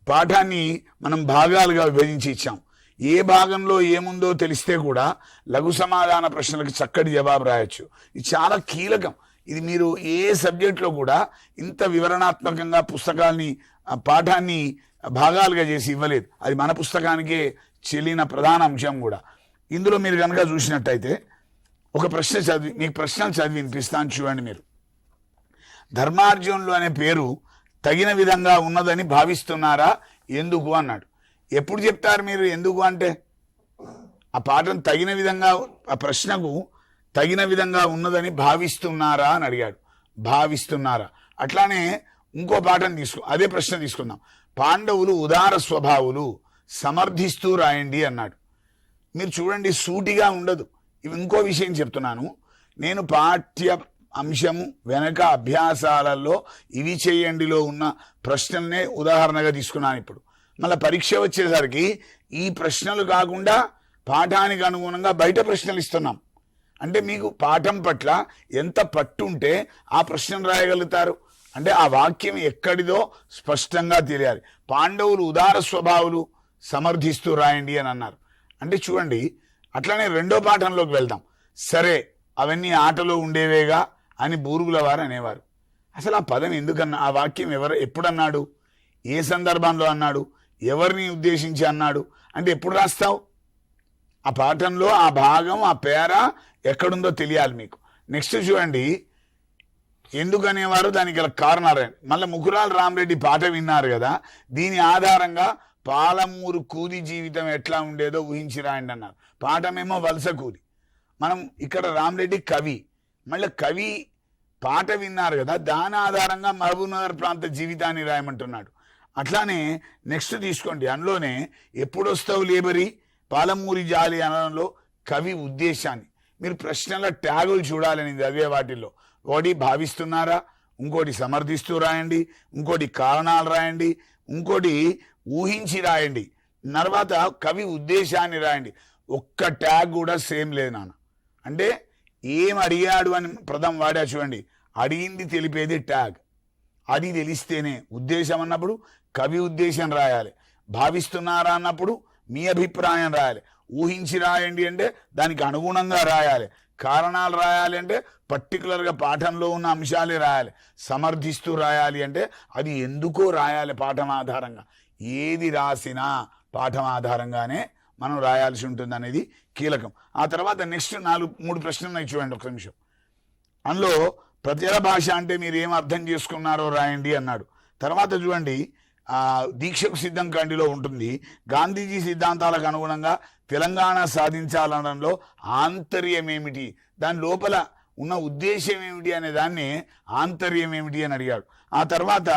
పాఠాన్ని మనం భాగాలుగా విభజించి ఇచ్చాం. ఏ భాగంలో ఏముందో తెలిస్తే కూడా లఘు సమాధాన ప్రశ్నలకు చక్కటి జవాబు రాయొచ్చు. ఇది చాలా కీలకం. ఇది మీరు ఏ సబ్జెక్ట్లో కూడా ఇంత వివరణాత్మకంగా పుస్తకాన్ని పాఠాన్ని భాగాలుగా చేసి ఇవ్వలేదు. అది మన పుస్తకానికే చెల్లిన ప్రధాన అంశం కూడా. ఇందులో మీరు కనుక చూసినట్టయితే ఒక ప్రశ్న చదివి మీకు ప్రశ్నలు చదివి వినిపిస్తాను, చూడండి. మీరు ధర్మార్జునులు అనే పేరు తగిన విధంగా ఉన్నదని భావిస్తున్నారా, ఎందుకు అన్నాడు. ఎప్పుడు చెప్తారు మీరు ఎందుకు అంటే? ఆ పాఠం తగిన విధంగా, ఆ ప్రశ్నకు తగిన విధంగా ఉన్నదని భావిస్తున్నారా అని అడిగాడు. భావిస్తున్నారా. అట్లానే ఇంకో పాఠం అదే ప్రశ్న తీసుకుందాం. పాండవులు ఉదార స్వభావులు, సమర్థిస్తూ రాయండి అన్నాడు. మీరు చూడండి, సూటిగా ఉండదు. ఇంకో విషయం చెప్తున్నాను, నేను పాఠ్య అంశము వెనక అభ్యాసాలలో ఇవి చేయండిలో ఉన్న ప్రశ్నలనే ఉదాహరణగా తీసుకున్నాను. ఇప్పుడు మళ్ళీ పరీక్ష వచ్చేసరికి ఈ ప్రశ్నలు కాకుండా పాఠానికి అనుగుణంగా బయట ప్రశ్నలు ఇస్తున్నాం. అంటే మీకు పాఠం పట్ల ఎంత పట్టుంటే ఆ ప్రశ్నలు రాయగలుగుతారు. అంటే ఆ వాక్యం ఎక్కడిదో స్పష్టంగా తెలియాలి. పాండవులు ఉదార స్వభావులు, సమర్థిస్తూ రాయండి అని అన్నారు. అంటే చూడండి, అట్లనే 2వ పాఠంలోకి వెళ్దాం. సరే, అవన్నీ ఆటలో ఉండేవేగా అని బూరుగుల వారు అనేవారు. అసలు ఆ పదం ఎందుకన్నా, ఆ వాక్యం ఎప్పుడన్నాడు, ఏ సందర్భంలో అన్నాడు, ఎవరిని ఉద్దేశించి అన్నాడు అంటే ఎప్పుడు రాస్తావు? ఆ పాఠంలో ఆ భాగం, ఆ పేర ఎక్కడుందో తెలియాలి మీకు. నెక్స్ట్ చూడండి, ఎందుకనేవారు, దానికి గల కారణాలు. మళ్ళీ ముకురాల రామరెడ్డి పాట విన్నారు కదా, దీని ఆధారంగా పాలమూరు కూలి జీవితం ఎట్లా ఉండేదో ఊహించి రాయండి అన్నారు. పాఠమేమో వలస కూలి. మనం ఇక్కడ రామరెడ్డి కవి, మళ్ళీ కవి పాట విన్నారు కదా, దాని ఆధారంగా మహబూబ్నగర్ ప్రాంత జీవితాన్ని రాయమంటున్నాడు. అట్లానే నెక్స్ట్ తీసుకోండి, అందులోనే ఎప్పుడు వస్తావు లేబరీ, పాలమూరి జాలి అనడంలో కవి ఉద్దేశాన్ని మీరు ప్రశ్నల ట్యాగులు చూడాలని చదివే వాటిల్లో ఒకటి భావిస్తున్నారా, ఇంకోటి సమర్థిస్తూ రాయండి, ఇంకోటి కారణాలు రాయండి, ఇంకోటి ఊహించి రాయండి, తర్వాత కవి ఉద్దేశాన్ని రాయండి. ఒక్క ట్యాగ్ కూడా సేమ్ లేదు నాన్న. అంటే ఏం అడిగాడు అని పదం వాడా చూడండి, అడిగింది తెలిపేది ట్యాగ్. అది తెలిస్తేనే ఉద్దేశం అన్నప్పుడు కవి ఉద్దేశం రాయాలి, భావిస్తున్నారా అన్నప్పుడు మీ అభిప్రాయం రాయాలి, ఊహించి రాయండి అంటే దానికి అనుగుణంగా రాయాలి, కారణాలు రాయాలి అంటే పర్టికులర్గా పాఠంలో ఉన్న అంశాలే రాయాలి, సమర్థిస్తూ రాయాలి అంటే అది ఎందుకో రాయాలి పాఠం ఆధారంగా. ఏది రాసినా పాఠం ఆధారంగానే మనం రాయాల్సి ఉంటుంది అనేది కీలకం. ఆ తర్వాత నెక్స్ట్ 3 ప్రశ్నలు ఉన్నాయి చూడండి, ఒక నిమిషం. అందులో ప్రజల భాష అంటే మీరు ఏం అర్థం చేసుకున్నారో రాయండి అన్నాడు. తర్వాత చూడండి, దీక్షకు సిద్ధం కండిలో ఉంటుంది, గాంధీజీ సిద్ధాంతాలకు అనుగుణంగా తెలంగాణ సాధించాలనడంలో ఆంతర్యం ఏమిటి, దాని లోపల ఉన్న ఉద్దేశం ఏమిటి అనే దాన్ని ఆంతర్యం ఏమిటి అని అడిగాడు. ఆ తర్వాత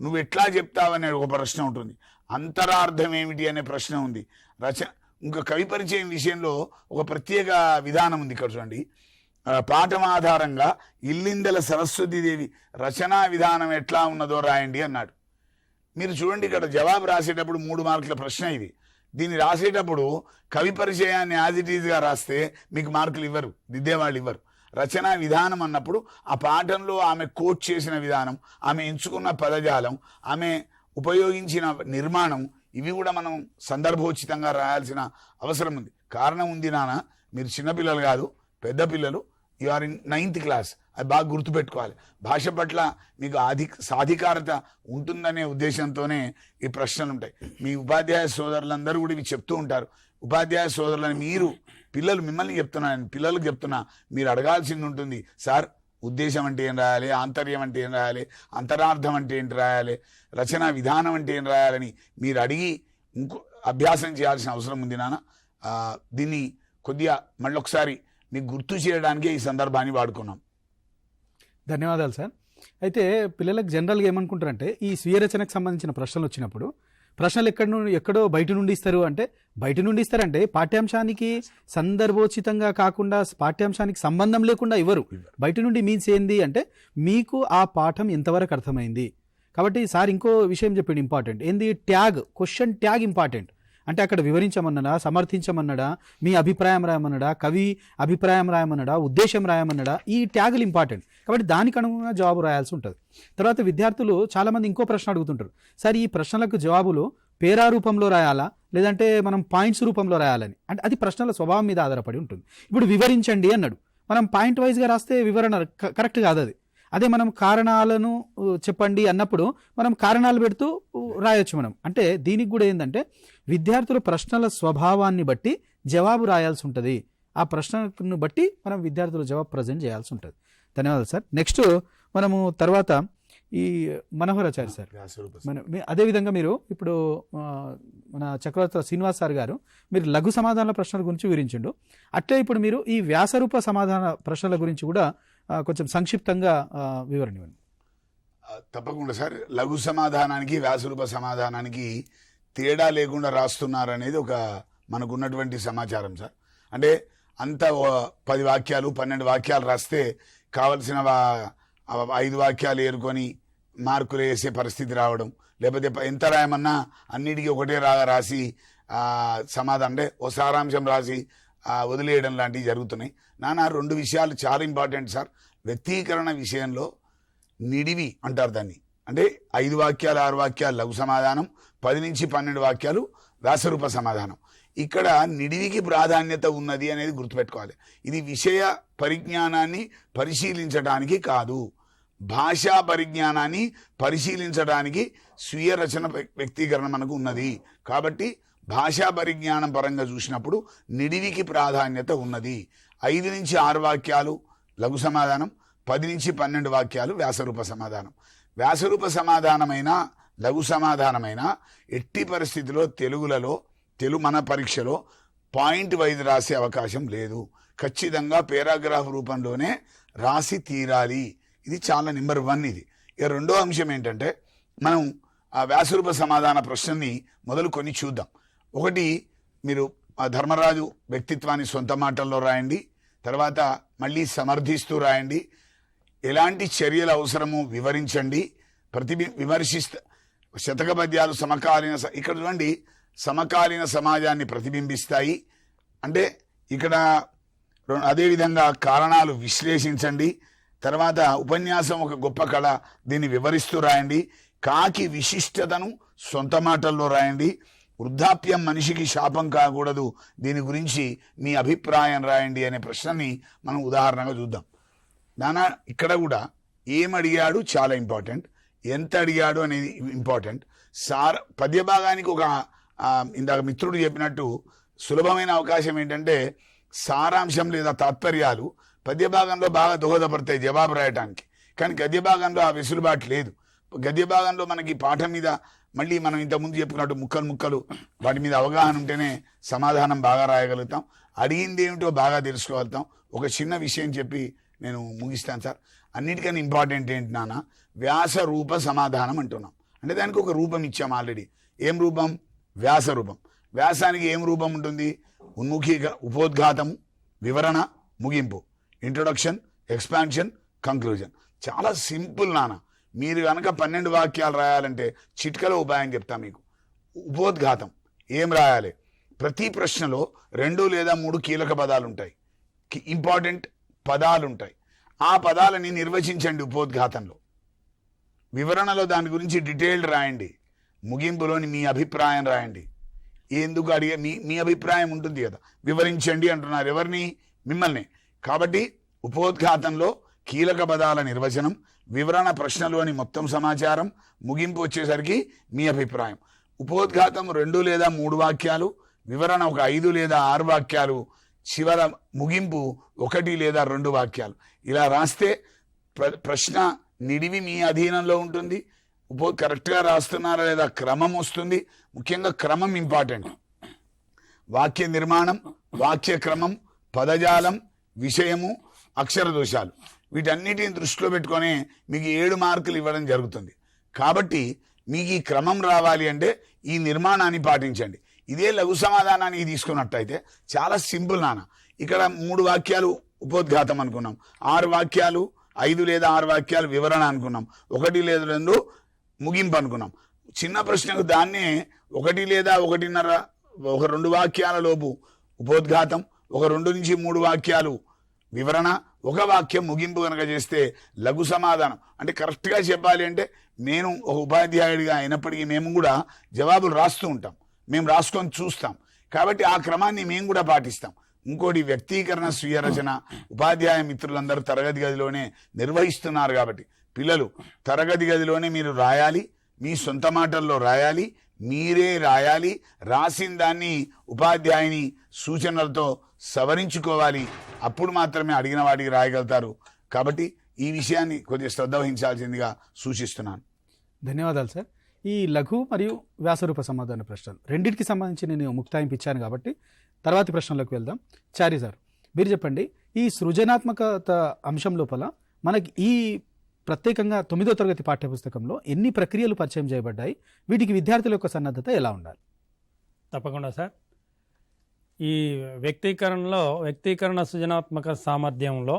నువ్వు ఎట్లా చెప్తావనే ఒక ప్రశ్న ఉంటుంది, అంతరార్థం ఏమిటి అనే ప్రశ్న ఉంది. ఇంకా కవి పరిచయం విషయంలో ఒక ప్రత్యేక విధానం ఉంది. ఇక్కడ చూడండి, పాఠం ఆధారంగా ఇల్లిందల సరస్వతీదేవి రచనా విధానం ఎట్లా ఉన్నదో రాయండి అన్నాడు. మీరు చూడండి, ఇక్కడ జవాబు రాసేటప్పుడు 3 మార్కుల ప్రశ్న ఇది. దీన్ని రాసేటప్పుడు కవి పరిచయాన్ని యాజ్ ఇట్ ఈజ్గా రాస్తే మీకు మార్కులు ఇవ్వరు, దిద్దేవాళ్ళు ఇవ్వరు. రచనా విధానం అన్నప్పుడు ఆ పాఠంలో ఆమె కోట్ చేసిన విధానం, ఆమె ఎంచుకున్న పదజాలం, ఆమె ఉపయోగించిన నిర్మాణం, ఇవి కూడా మనం సందర్భోచితంగా రాయాల్సిన అవసరం ఉంది. కారణం ఉంది నాన్న, మీరు చిన్నపిల్లలు కాదు, పెద్ద పిల్లలు, you are in 9th class. అది బాగా గుర్తుపెట్టుకోవాలి. భాష పట్ల మీకు సాధికారత ఉంటుందనే ఉద్దేశంతోనే ఈ ప్రశ్నలు ఉంటాయి. మీ ఉపాధ్యాయ సోదరులందరూ కూడా ఇవి చెప్తూ ఉంటారు. ఉపాధ్యాయ సోదరులని మీరు పిల్లలు మిమ్మల్ని చెప్తున్నాను, పిల్లలకు చెప్తున్నా, మీరు అడగాల్సింది ఉంటుంది. సార్ ఉద్దేశం అంటే ఏం రాయాలి, ఆంతర్యం అంటే ఏం రాయాలి, అంతరార్థం అంటే ఏంటి రాయాలి, రచనా విధానం అంటే ఏం రాయాలని మీరు అడిగి ఇంకో అభ్యాసం చేయాల్సిన అవసరం ఉంది నాన్న. దీన్ని కొద్దిగా మళ్ళొకసారి మీకు గుర్తు చేయడానికే ఈ సందర్భాన్ని వాడుకున్నాం. ధన్యవాదాలు సార్. అయితే పిల్లలకు జనరల్గా ఏమనుకుంటారంటే ఈ స్వీయ రచనకు సంబంధించిన ప్రశ్నలు వచ్చినప్పుడు ప్రశ్నలు ఎక్కడో బయట నుండి ఇస్తారు అంటే, బయట నుండి ఇస్తారంటే పాఠ్యాంశానికి సందర్భోచితంగా కాకుండా పాఠ్యాంశానికి సంబంధం లేకుండా ఇవ్వరు. బయట నుండి మీన్స్ ఏంది అంటే మీకు ఆ పాఠం ఎంతవరకు అర్థమైంది. కాబట్టి సార్ ఇంకో విషయం చెప్పిండు ఇంపార్టెంట్ ఏంది, ట్యాగ్, క్వశ్చన్ ట్యాగ్ ఇంపార్టెంట్. అంటే అక్కడ వివరించమన్నాడా, సమర్థించమన్నాడా, మీ అభిప్రాయం రాయమన్నాడా, కవి అభిప్రాయం రాయమన్నాడా, ఉద్దేశం రాయమన్నాడా, ఈ ట్యాగులు ఇంపార్టెంట్. కాబట్టి దానికి అనుగుణంగా జవాబు రాయాల్సి ఉంటుంది. తర్వాత విద్యార్థులు చాలామంది ఇంకో ప్రశ్న అడుగుతుంటారు, సార్ ఈ ప్రశ్నలకు జవాబులు పేరా రూపంలో రాయాలా లేదంటే మనం పాయింట్స్ రూపంలో రాయాలని. అంటే అది ప్రశ్నల స్వభావం మీద ఆధారపడి ఉంటుంది. ఇప్పుడు వివరించండి అన్నాడు, మనం పాయింట్ వైజ్గా రాస్తే వివరణ కరెక్ట్ కాదు. అదే మనం కారణాలను చెప్పండి అన్నప్పుడు మనం కారణాలు పెడుతూ రాయొచ్చు మనం. అంటే దీనికి కూడా ఏంటంటే విద్యార్థుల ప్రశ్నల స్వభావాన్ని బట్టి జవాబు రాయాల్సి ఉంటుంది. ఆ ప్రశ్నను బట్టి మనం విద్యార్థుల జవాబు ప్రజెంట్ చేయాల్సి ఉంటుంది. ధన్యవాదాలు సార్. నెక్స్ట్ మనము తర్వాత ఈ మనోహరాచార్య సార్, అదేవిధంగా మీరు ఇప్పుడు మన చక్రవర్తి శ్రీనివాస్ సార్ గారు మీరు లఘు సమాధానాల ప్రశ్నల గురించి వివరించిండు. అట్లే ఇప్పుడు మీరు ఈ వ్యాసరూప సమాధాన ప్రశ్నల గురించి కూడా కొంచెం సంక్షిప్తంగా వివరణ ఇవ్వండి. తప్పకుండా సార్. లఘు సమాధానానికి వ్యాసరూప సమాధానానికి తేడా లేకుండా రాస్తున్నారనేది ఒక మనకున్నటువంటి సమాచారం సార్. అంటే అంత 10 వాక్యాలు 12 వాక్యాలు రాస్తే కావలసిన 5 వాక్యాలు ఏరుకొని మార్కులు వేసే పరిస్థితి రావడం, లేకపోతే ఎంత రాయమన్నా అన్నిటికీ ఒకటే రాసి సమాధానం అంటే ఓ సారాంశం రాసి వదిలేయడం లాంటివి జరుగుతున్నాయి. నాన్న 2 విషయాలు చాలా ఇంపార్టెంట్ సార్. వ్యక్తీకరణ విషయంలో నిడివి అంటారు దాన్ని. అంటే 5 వాక్యాలు 6 వాక్యాలు లఘు సమాధానం, 10 నుంచి 12 వాక్యాలు వ్యాసరూప సమాధానం. ఇక్కడ నిడివికి ప్రాధాన్యత ఉన్నది అనేది గుర్తుపెట్టుకోవాలి. ఇది విషయ పరిజ్ఞానాన్ని పరిశీలించడానికి కాదు, భాషా పరిజ్ఞానాన్ని పరిశీలించడానికి స్వీయ రచన వ్యక్తీకరణ మనకు ఉన్నది. కాబట్టి భాషా పరిజ్ఞానం పరంగా చూసినప్పుడు నిడివికి ప్రాధాన్యత ఉన్నది. 5 నుంచి 6 వాక్యాలు లఘు సమాధానం, 10 నుంచి 12 వాక్యాలు వ్యాసరూప సమాధానం. వ్యాసరూప సమాధానమైన లఘు సమాధానమైన ఎట్టి పరిస్థితిలో మన పరీక్షలో పాయింట్ వైజ్ రాసే అవకాశం లేదు. ఖచ్చితంగా పేరాగ్రాఫ్ రూపంలోనే రాసి తీరాలి. ఇది చాలా నెంబర్ 1 ఇది. ఇక రెండో అంశం ఏంటంటే మనం ఆ వ్యాసరూప సమాధాన ప్రశ్నని మొదలు కొన్ని చూద్దాం. ఒకటి, మీరు ఆ ధర్మరాజు వ్యక్తిత్వాన్ని సొంత మాటల్లో రాయండి. తర్వాత మళ్ళీ సమర్థిస్తూ రాయండి. ఎలాంటి చర్యలు అవసరమో వివరించండి. విమర్శిస్తా శతక పద్యాలు సమకాలీన, ఇక్కడ చూడండి, సమకాలీన సమాజాన్ని ప్రతిబింబిస్తాయి. అంటే ఇక్కడ అదేవిధంగా కారణాలు విశ్లేషించండి. తర్వాత ఉపన్యాసం ఒక గొప్ప కళ, దీన్ని వివరిస్తూ రాయండి. కాకి విశిష్టతను సొంత మాటల్లో రాయండి. వృద్ధాప్యం మనిషికి శాపం కాకూడదు, దీని గురించి మీ అభిప్రాయం రాయండి అనే ప్రశ్నని మనం ఉదాహరణగా చూద్దాం. నానా ఇక్కడ కూడా ఏం అడిగాడు చాలా ఇంపార్టెంట్, ఎంత అడిగాడు అనేది ఇంపార్టెంట్. పద్య భాగానికి ఒక ఇందాక మిత్రుడు చెప్పినట్టు సులభమైన అవకాశం ఏంటంటే సారాంశం లేదా తాత్పర్యాలు పద్య భాగంలో బాగా దోహదపడతాయి జవాబు రాయటానికి. కానీ గద్య భాగంలో ఆ వెసులుబాటు లేదు. గద్య భాగంలో మనకి పాఠం మీద మళ్ళీ మనం ఇంతకుముందు చెప్పుకున్నట్టు ముక్కలు వాటి మీద అవగాహన ఉంటేనే సమాధానం బాగా రాయగలుగుతాం, అడిగింది ఏమిటో బాగా తెలుసుకోగలుగుతాం. ఒక చిన్న విషయం చెప్పి నేను ముగిస్తాను సార్. అన్నిటికన్నా ఇంపార్టెంట్ ఏంటి నాన్న, వ్యాస రూప సమాధానం అంటున్నాం. అంటే దానికి ఒక రూపం ఇచ్చాం ఆల్రెడీ. ఏం రూపం? వ్యాస రూపం. వ్యాసానికి ఏం రూపం ఉంటుంది? ఉపోద్ఘాతము, వివరణ, ముగింపు, ఇంట్రొడక్షన్, ఎక్స్పాన్షన్, కంక్లూజన్. చాలా సింపుల్ నాన్న. మీరు కనుక 12 వాక్యాలు రాయాలంటే చిట్కలో ఉపాయం చెప్తా మీకు. ఉపోద్ఘాతం ఏం రాయాలి? ప్రతి ప్రశ్నలో 2 లేదా 3 కీలక పదాలు ఉంటాయి, ఇంపార్టెంట్ పదాలు ఉంటాయి. ఆ పదాలని నిర్వచించండి ఉపోద్ఘాతంలో. వివరణలో దాని గురించి డీటెయిల్డ్ రాయండి. ముగింపులోని మీ అభిప్రాయం రాయండి. ఎందుకు అడిగే మీ అభిప్రాయం ఉంటుంది కదా. వివరించండి అంటున్నారు ఎవరిని? మిమ్మల్ని. కాబట్టి ఉపోద్ఘాతంలో కీలక పదాల నిర్వచనం, వివరణ ప్రశ్నలోని మొత్తం సమాచారం, ముగింపు వచ్చేసరికి మీ అభిప్రాయం. ఉపోద్ఘాతం 2 లేదా 3 వాక్యాలు, వివరణ ఒక 5 లేదా 6 వాక్యాలు, చివర ముగింపు 1 లేదా 2 వాక్యాలు. ఇలా రాస్తే ప్రశ్న నిడివి మీ అధీనంలో ఉంటుంది. కరెక్ట్గా రాస్తున్నారా లేదా క్రమం వస్తుంది. ముఖ్యంగా క్రమం ఇంపార్టెంట్. వాక్య నిర్మాణం, వాక్య క్రమం, పదజాలం, విషయము, అక్షర దోషాలు వీటన్నిటిని దృష్టిలో పెట్టుకొని మీకు 7 మార్కులు ఇవ్వడం జరుగుతుంది. కాబట్టి మీకు ఈ క్రమం రావాలి అంటే ఈ నిర్మాణాన్ని పాటించండి. ఇదే లఘు సమాధానానికి తీసుకున్నట్టయితే చాలా సింపుల్ నాన్న. ఇక్కడ 3 వాక్యాలు ఉపోద్ఘాతం అనుకున్నాం, 6 వాక్యాలు 5 లేదా 6 వాక్యాలు వివరణ అనుకున్నాం, 1 లేదా 2 ముగింపు అనుకున్నాం. చిన్న ప్రశ్నకు దాన్నే 1 లేదా 1.5 ఒక 2 వాక్యాల లోపు ఉపోద్ఘాతం, ఒక 2 నుంచి 3 వాక్యాలు వివరణ, 1 వాక్యం ముగింపు కనుక చేస్తే లఘు సమాధానం. అంటే కరెక్ట్గా చెప్పాలి అంటే నేను ఒక ఉపాధ్యాయుడిగా అయినప్పటికీ మేము కూడా జవాబులు రాస్తూ ఉంటాం, మేము రాసుకొని చూస్తాం. కాబట్టి ఆ క్రమాన్ని మేము కూడా పాటిస్తాం. ఇంకోటి వ్యక్తీకరణ, స్వీయ రచన ఉపాధ్యాయ మిత్రులందరూ తరగతి గదిలోనే నిర్వహిస్తున్నారు. కాబట్టి పిల్లలు తరగతి గదిలోనే మీరు రాయాలి, మీ సొంత మాటల్లో రాయాలి, మీరే రాయాలి. రాసిన దాన్ని ఉపాధ్యాయుని సూచనలతో సవరించుకోవాలి. అప్పుడు మాత్రమే అడిగిన వాటికి రాయగలుగుతారు. కాబట్టి ఈ విషయాన్ని కొద్దిగా శ్రద్ధ వహించాల్సిందిగా సూచిస్తున్నాను. ధన్యవాదాలు సార్. ఈ లఘు మరియు వ్యాసరూప సమాధాన ప్రశ్నలు రెండింటికి సంబంధించి నేను ముక్తాయింపు ఇచ్చాను కాబట్టి తర్వాతి ప్రశ్నలోకి వెళ్దాం. చారి సార్, మీరు చెప్పండి, ఈ సృజనాత్మకత అంశం లోపల మనకి ఈ ప్రత్యేకంగా 9వ తరగతి పాఠ్యపుస్తకంలో ఎన్ని ప్రక్రియలు పరిచయం చేయబడ్డాయి, వీటికి విద్యార్థుల యొక్క సన్నద్ధత ఎలా ఉండాలి? తప్పకుండా సార్. ఈ వ్యక్తీకరణ సృజనాత్మక సామర్థ్యంలో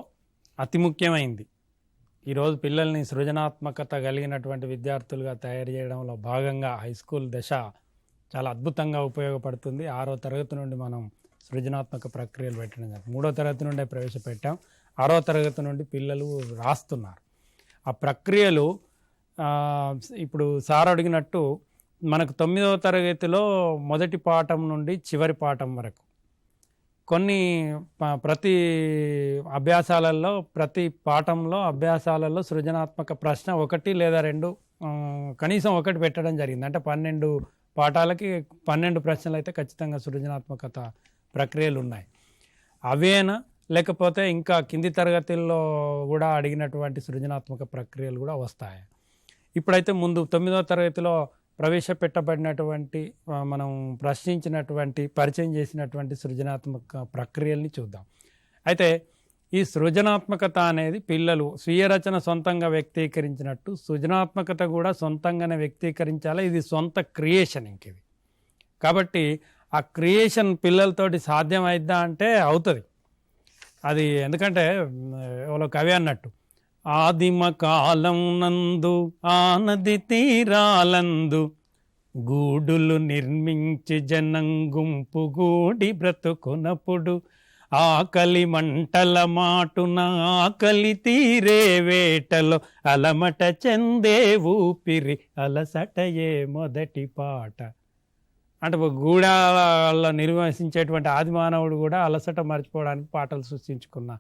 అతి ముఖ్యమైంది ఈరోజు పిల్లల్ని సృజనాత్మకత కలిగినటువంటి విద్యార్థులుగా తయారు చేయడంలో భాగంగా హై స్కూల్ దశ చాలా అద్భుతంగా ఉపయోగపడుతుంది. 6వ తరగతి నుండి మనం సృజనాత్మక ప్రక్రియలు పెట్టడం జరిగింది. 3వ తరగతి నుండే ప్రవేశపెట్టాం. 6వ తరగతి నుండి పిల్లలు రాస్తున్నారు. ఆ ప్రక్రియలు ఇప్పుడు సార్ అడిగినట్టు మనకు 9వ తరగతిలో మొదటి పాఠం నుండి చివరి పాఠం వరకు కొన్ని ప్రతి అభ్యాసాలలో సృజనాత్మక ప్రశ్న 1 లేదా 2 కనీసం 1 పెట్టడం జరిగింది. అంటే 12 పాఠాలకి 12 ప్రశ్నలు అయితే ఖచ్చితంగా సృజనాత్మకత ప్రక్రియలు ఉన్నాయి. అవేనా లేకపోతే ఇంకా కింది తరగతుల్లో కూడా అడిగినటువంటి సృజనాత్మక ప్రక్రియలు కూడా వస్తాయి? ఇప్పుడైతే ముందు 9వ తరగతిలో ప్రవేశపెట్టబడినటువంటి మనం ప్రశ్నించినటువంటి పరిచయం చేసినటువంటి సృజనాత్మక ప్రక్రియల్ని చూద్దాం. అయితే ఈ సృజనాత్మకత అనేది పిల్లలు స్వీయ రచన సొంతంగా వ్యక్తీకరించినట్టు సృజనాత్మకత కూడా సొంతంగానే వ్యక్తీకరించాలి. ఇది సొంత క్రియేషన్ ఇంకిది. కాబట్టి ఆ క్రియేషన్ పిల్లలతోటి సాధ్యమైద్దా అంటే అవుతుంది. అది ఎందుకంటే ఎవరో కవి అన్నట్టు, ఆదిమ కాలం నందు ఆనది తీరాలందు గూడులు నిర్మించి జనం గుంపు గూడి బ్రతుకునప్పుడు ఆకలి మంటల మాటున ఆకలి తీరే వేటలో అలమట చెందే ఊపిరి అలసటయే మొదటి పాట. అంటే గూడాల్లో నిర్వహించేటువంటి ఆదిమానవుడు కూడా అలసట మర్చిపోవడానికి పాటలు సృష్టించుకున్న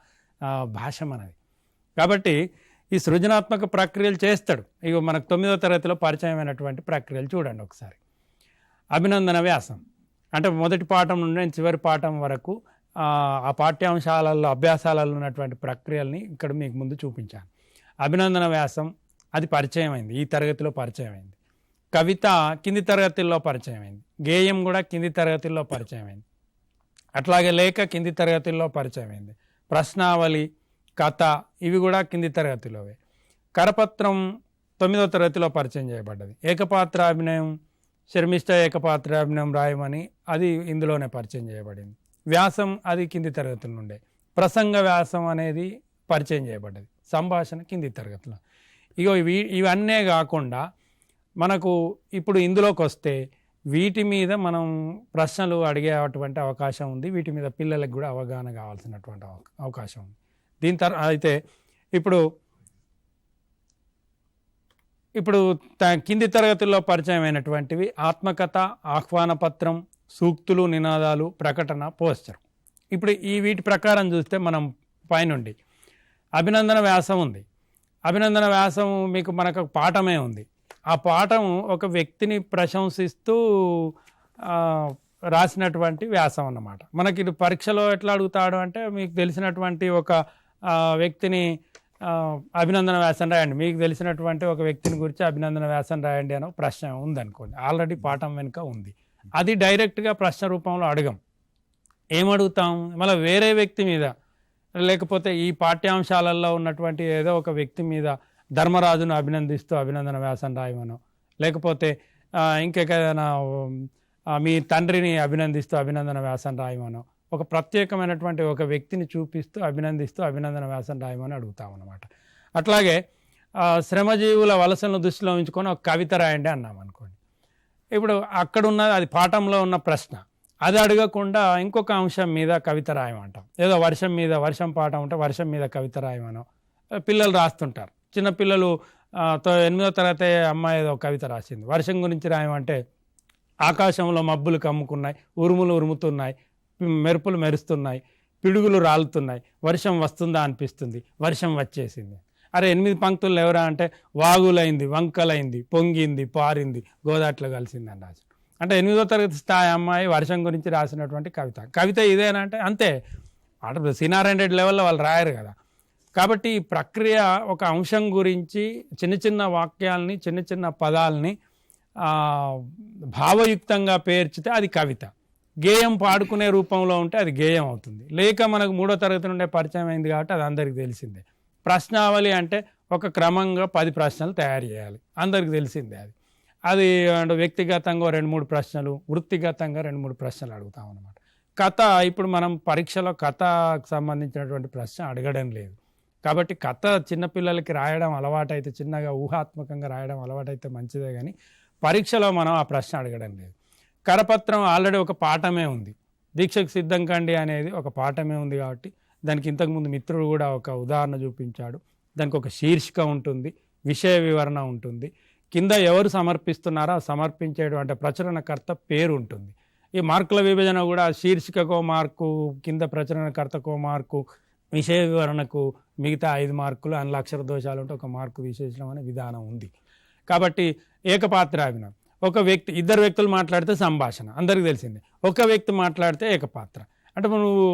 భాష మనది. కాబట్టి ఈ సృజనాత్మక ప్రక్రియలు చేస్తాడు. ఇక మనకు 9వ తరగతిలో పరిచయమైనటువంటి ప్రక్రియలు చూడండి ఒకసారి. అభినందన వ్యాసం అంటే మొదటి పాఠం నుండి చివరి పాఠం వరకు ఆ పాఠ్యాంశాలలో అభ్యాసాలలో ఉన్నటువంటి ప్రక్రియల్ని ఇక్కడ మీకు ముందు చూపించాను. అభినందన వ్యాసం అది పరిచయం అయింది, ఈ తరగతిలో పరిచయం అయింది. కవిత కింది తరగతుల్లో పరిచయం అయింది. గేయం కూడా కింది తరగతుల్లో పరిచయం అయింది. అట్లాగే లేఖ కింది తరగతుల్లో పరిచయం అయింది. ప్రశ్నావళి, కథ ఇవి కూడా కింది తరగతిలోవే. కరపత్రం 9వ తరగతిలో పరిచయం చేయబడ్డది. ఏకపాత్రాభినయం, శర్మిష్ట ఏకపాత్రాభినయం రాయమని అది ఇందులోనే పరిచయం చేయబడింది. వ్యాసం అది కింది తరగతుల నుండే. ప్రసంగ వ్యాసం అనేది పరిచయం చేయబడ్డది. సంభాషణ కింది తరగతిలో. ఇవన్నీ కాకుండా మనకు ఇప్పుడు ఇందులోకి వస్తే వీటి మీద మనం ప్రశ్నలు అడిగేటువంటి అవకాశం ఉంది. వీటి మీద పిల్లలకు కూడా అవగాహన కావాల్సినటువంటి అవకాశం ఉంది. దీని తర్వాత అయితే ఇప్పుడు కింది తరగతుల్లో పరిచయమైనటువంటివి ఆత్మకథ, ఆహ్వాన పత్రం, సూక్తులు, నినాదాలు, ప్రకటన, పోస్టర్. ఇప్పుడు వీటి ప్రకారం చూస్తే మనం పైనుండి అభినందన వ్యాసం ఉంది. అభినందన వ్యాసం మనకు పాఠమే ఉంది. ఆ పాఠం ఒక వ్యక్తిని ప్రశంసిస్తూ రాసినటువంటి వ్యాసం అన్నమాట. మనకి ఇది పరీక్షలో ఎట్లా అడుగుతాడు అంటే, మీకు తెలిసినటువంటి ఒక వ్యక్తిని అభినందన వ్యాసం రాయండి, మీకు తెలిసినటువంటి ఒక వ్యక్తిని గురించి అభినందన వ్యాసం రాయండి అని ప్రశ్న ఉందనుకోండి, ఆల్రెడీ పాఠం వెనుక ఉంది. అది డైరెక్ట్గా ప్రశ్న రూపంలో అడగం. ఏమడుగుతాం, మళ్ళీ వేరే వ్యక్తి మీద, లేకపోతే ఈ పాఠ్యాంశాలలో ఉన్నటువంటి ఏదో ఒక వ్యక్తి మీద ధర్మరాజును అభినందిస్తూ అభినందన వ్యాసం రాయమనో, లేకపోతే ఇంకేదైనా మీ తండ్రిని అభినందిస్తూ అభినందన వ్యాసం రాయమనో, ఒక ప్రత్యేకమైనటువంటి ఒక వ్యక్తిని చూపిస్తూ అభినందిస్తూ అభినందన వ్యాసం రాయమని అడుగుతాం అన్నమాట. అట్లాగే శ్రమజీవుల వలసలను దృష్టిలో ఉంచుకొని ఒక కవిత రాయండి అన్నాం అనుకోండి. ఇప్పుడు అక్కడున్న అది పాఠంలో ఉన్న ప్రశ్న, అది అడగకుండా ఇంకొక అంశం మీద కవిత రాయమంటాం. ఏదో వర్షం మీద, వర్షం పాఠం ఉంటే వర్షం మీద కవిత రాయమనో పిల్లలు రాస్తుంటారు. చిన్నపిల్లలు 8వ తరగతి అమ్మాయి ఏదో కవిత రాసింది, వర్షం గురించి రాయమంటే ఆకాశంలో మబ్బులు కమ్ముకున్నాయి, ఉరుములు ఉరుముతున్నాయి, మెరుపులు మెరుస్తున్నాయి, పిడుగులు రాలుతున్నాయి, వర్షం వస్తుందా అనిపిస్తుంది, వర్షం వచ్చేసింది. అరే 8 పంక్తులు ఎవరా అంటే, వాగులైంది, వంకలైంది, పొంగింది, పారింది, గోదాట్లో కలిసింది అని రాసి. అంటే 8వ తరగతి స్థాయి అమ్మాయి వర్షం గురించి రాసినటువంటి కవిత ఇదేనా అంటే అంతే. అంటే సి.నారాయణ రెడ్డి లెవెల్లో వాళ్ళు రాయరు కదా. కాబట్టి ఈ ప్రక్రియ ఒక అంశం గురించి చిన్న చిన్న వాక్యాలని, చిన్న చిన్న పదాలని భావయుక్తంగా పేర్చితే అది కవిత. గేయం పాడుకునే రూపంలో ఉంటే అది గేయం అవుతుంది. లేక మనకు 3వ తరగతి నుండే పరిచయం అయింది కాబట్టి అది అందరికీ తెలిసిందే. ప్రశ్నావళి అంటే ఒక క్రమంగా 10 ప్రశ్నలు తయారు చేయాలి, అందరికీ తెలిసిందే. అది వ్యక్తిగతంగా 2-3 ప్రశ్నలు, వృత్తిగతంగా 2-3 ప్రశ్నలు అడుగుతాం అన్నమాట. కథ, ఇప్పుడు మనం పరీక్షలో కథకు సంబంధించినటువంటి ప్రశ్న అడగడం లేదు కాబట్టి కథ చిన్నపిల్లలకి రాయడం అలవాటైతే, చిన్నగా ఊహాత్మకంగా రాయడం అలవాటైతే మంచిదే, కానీ పరీక్షలో మనం ఆ ప్రశ్న అడగడం లేదు. కరపత్రం ఆల్రెడీ ఒక పాఠమే ఉంది, దీక్షకు సిద్ధం కండి అనేది ఒక పాఠమే ఉంది కాబట్టి దానికి ఇంతకుముందు మిత్రుడు కూడా ఒక ఉదాహరణ చూపించాడు. దానికి ఒక శీర్షిక ఉంటుంది, విషయ వివరణ ఉంటుంది, కింద ఎవరు సమర్పిస్తున్నారో సమర్పించేటువంటి ప్రచురణకర్త పేరు ఉంటుంది. ఈ మార్కుల విభజన కూడా శీర్షికకో మార్కు, కింద ప్రచురణకర్తకో మార్కు, విషయ వివరణకు మిగతా 5 మార్కులు, అందులో అక్షర దోషాలు ఉంటే 1 మార్కు తీసేయడం అనే విధానం ఉంది. కాబట్టి ఏకపాత్రాభినయం, ఒక వ్యక్తి, 2 వ్యక్తులు మాట్లాడితే సంభాషణ అందరికీ తెలిసిందే. ఒక వ్యక్తి మాట్లాడితే ఏకపాత్ర. అంటే నువ్వు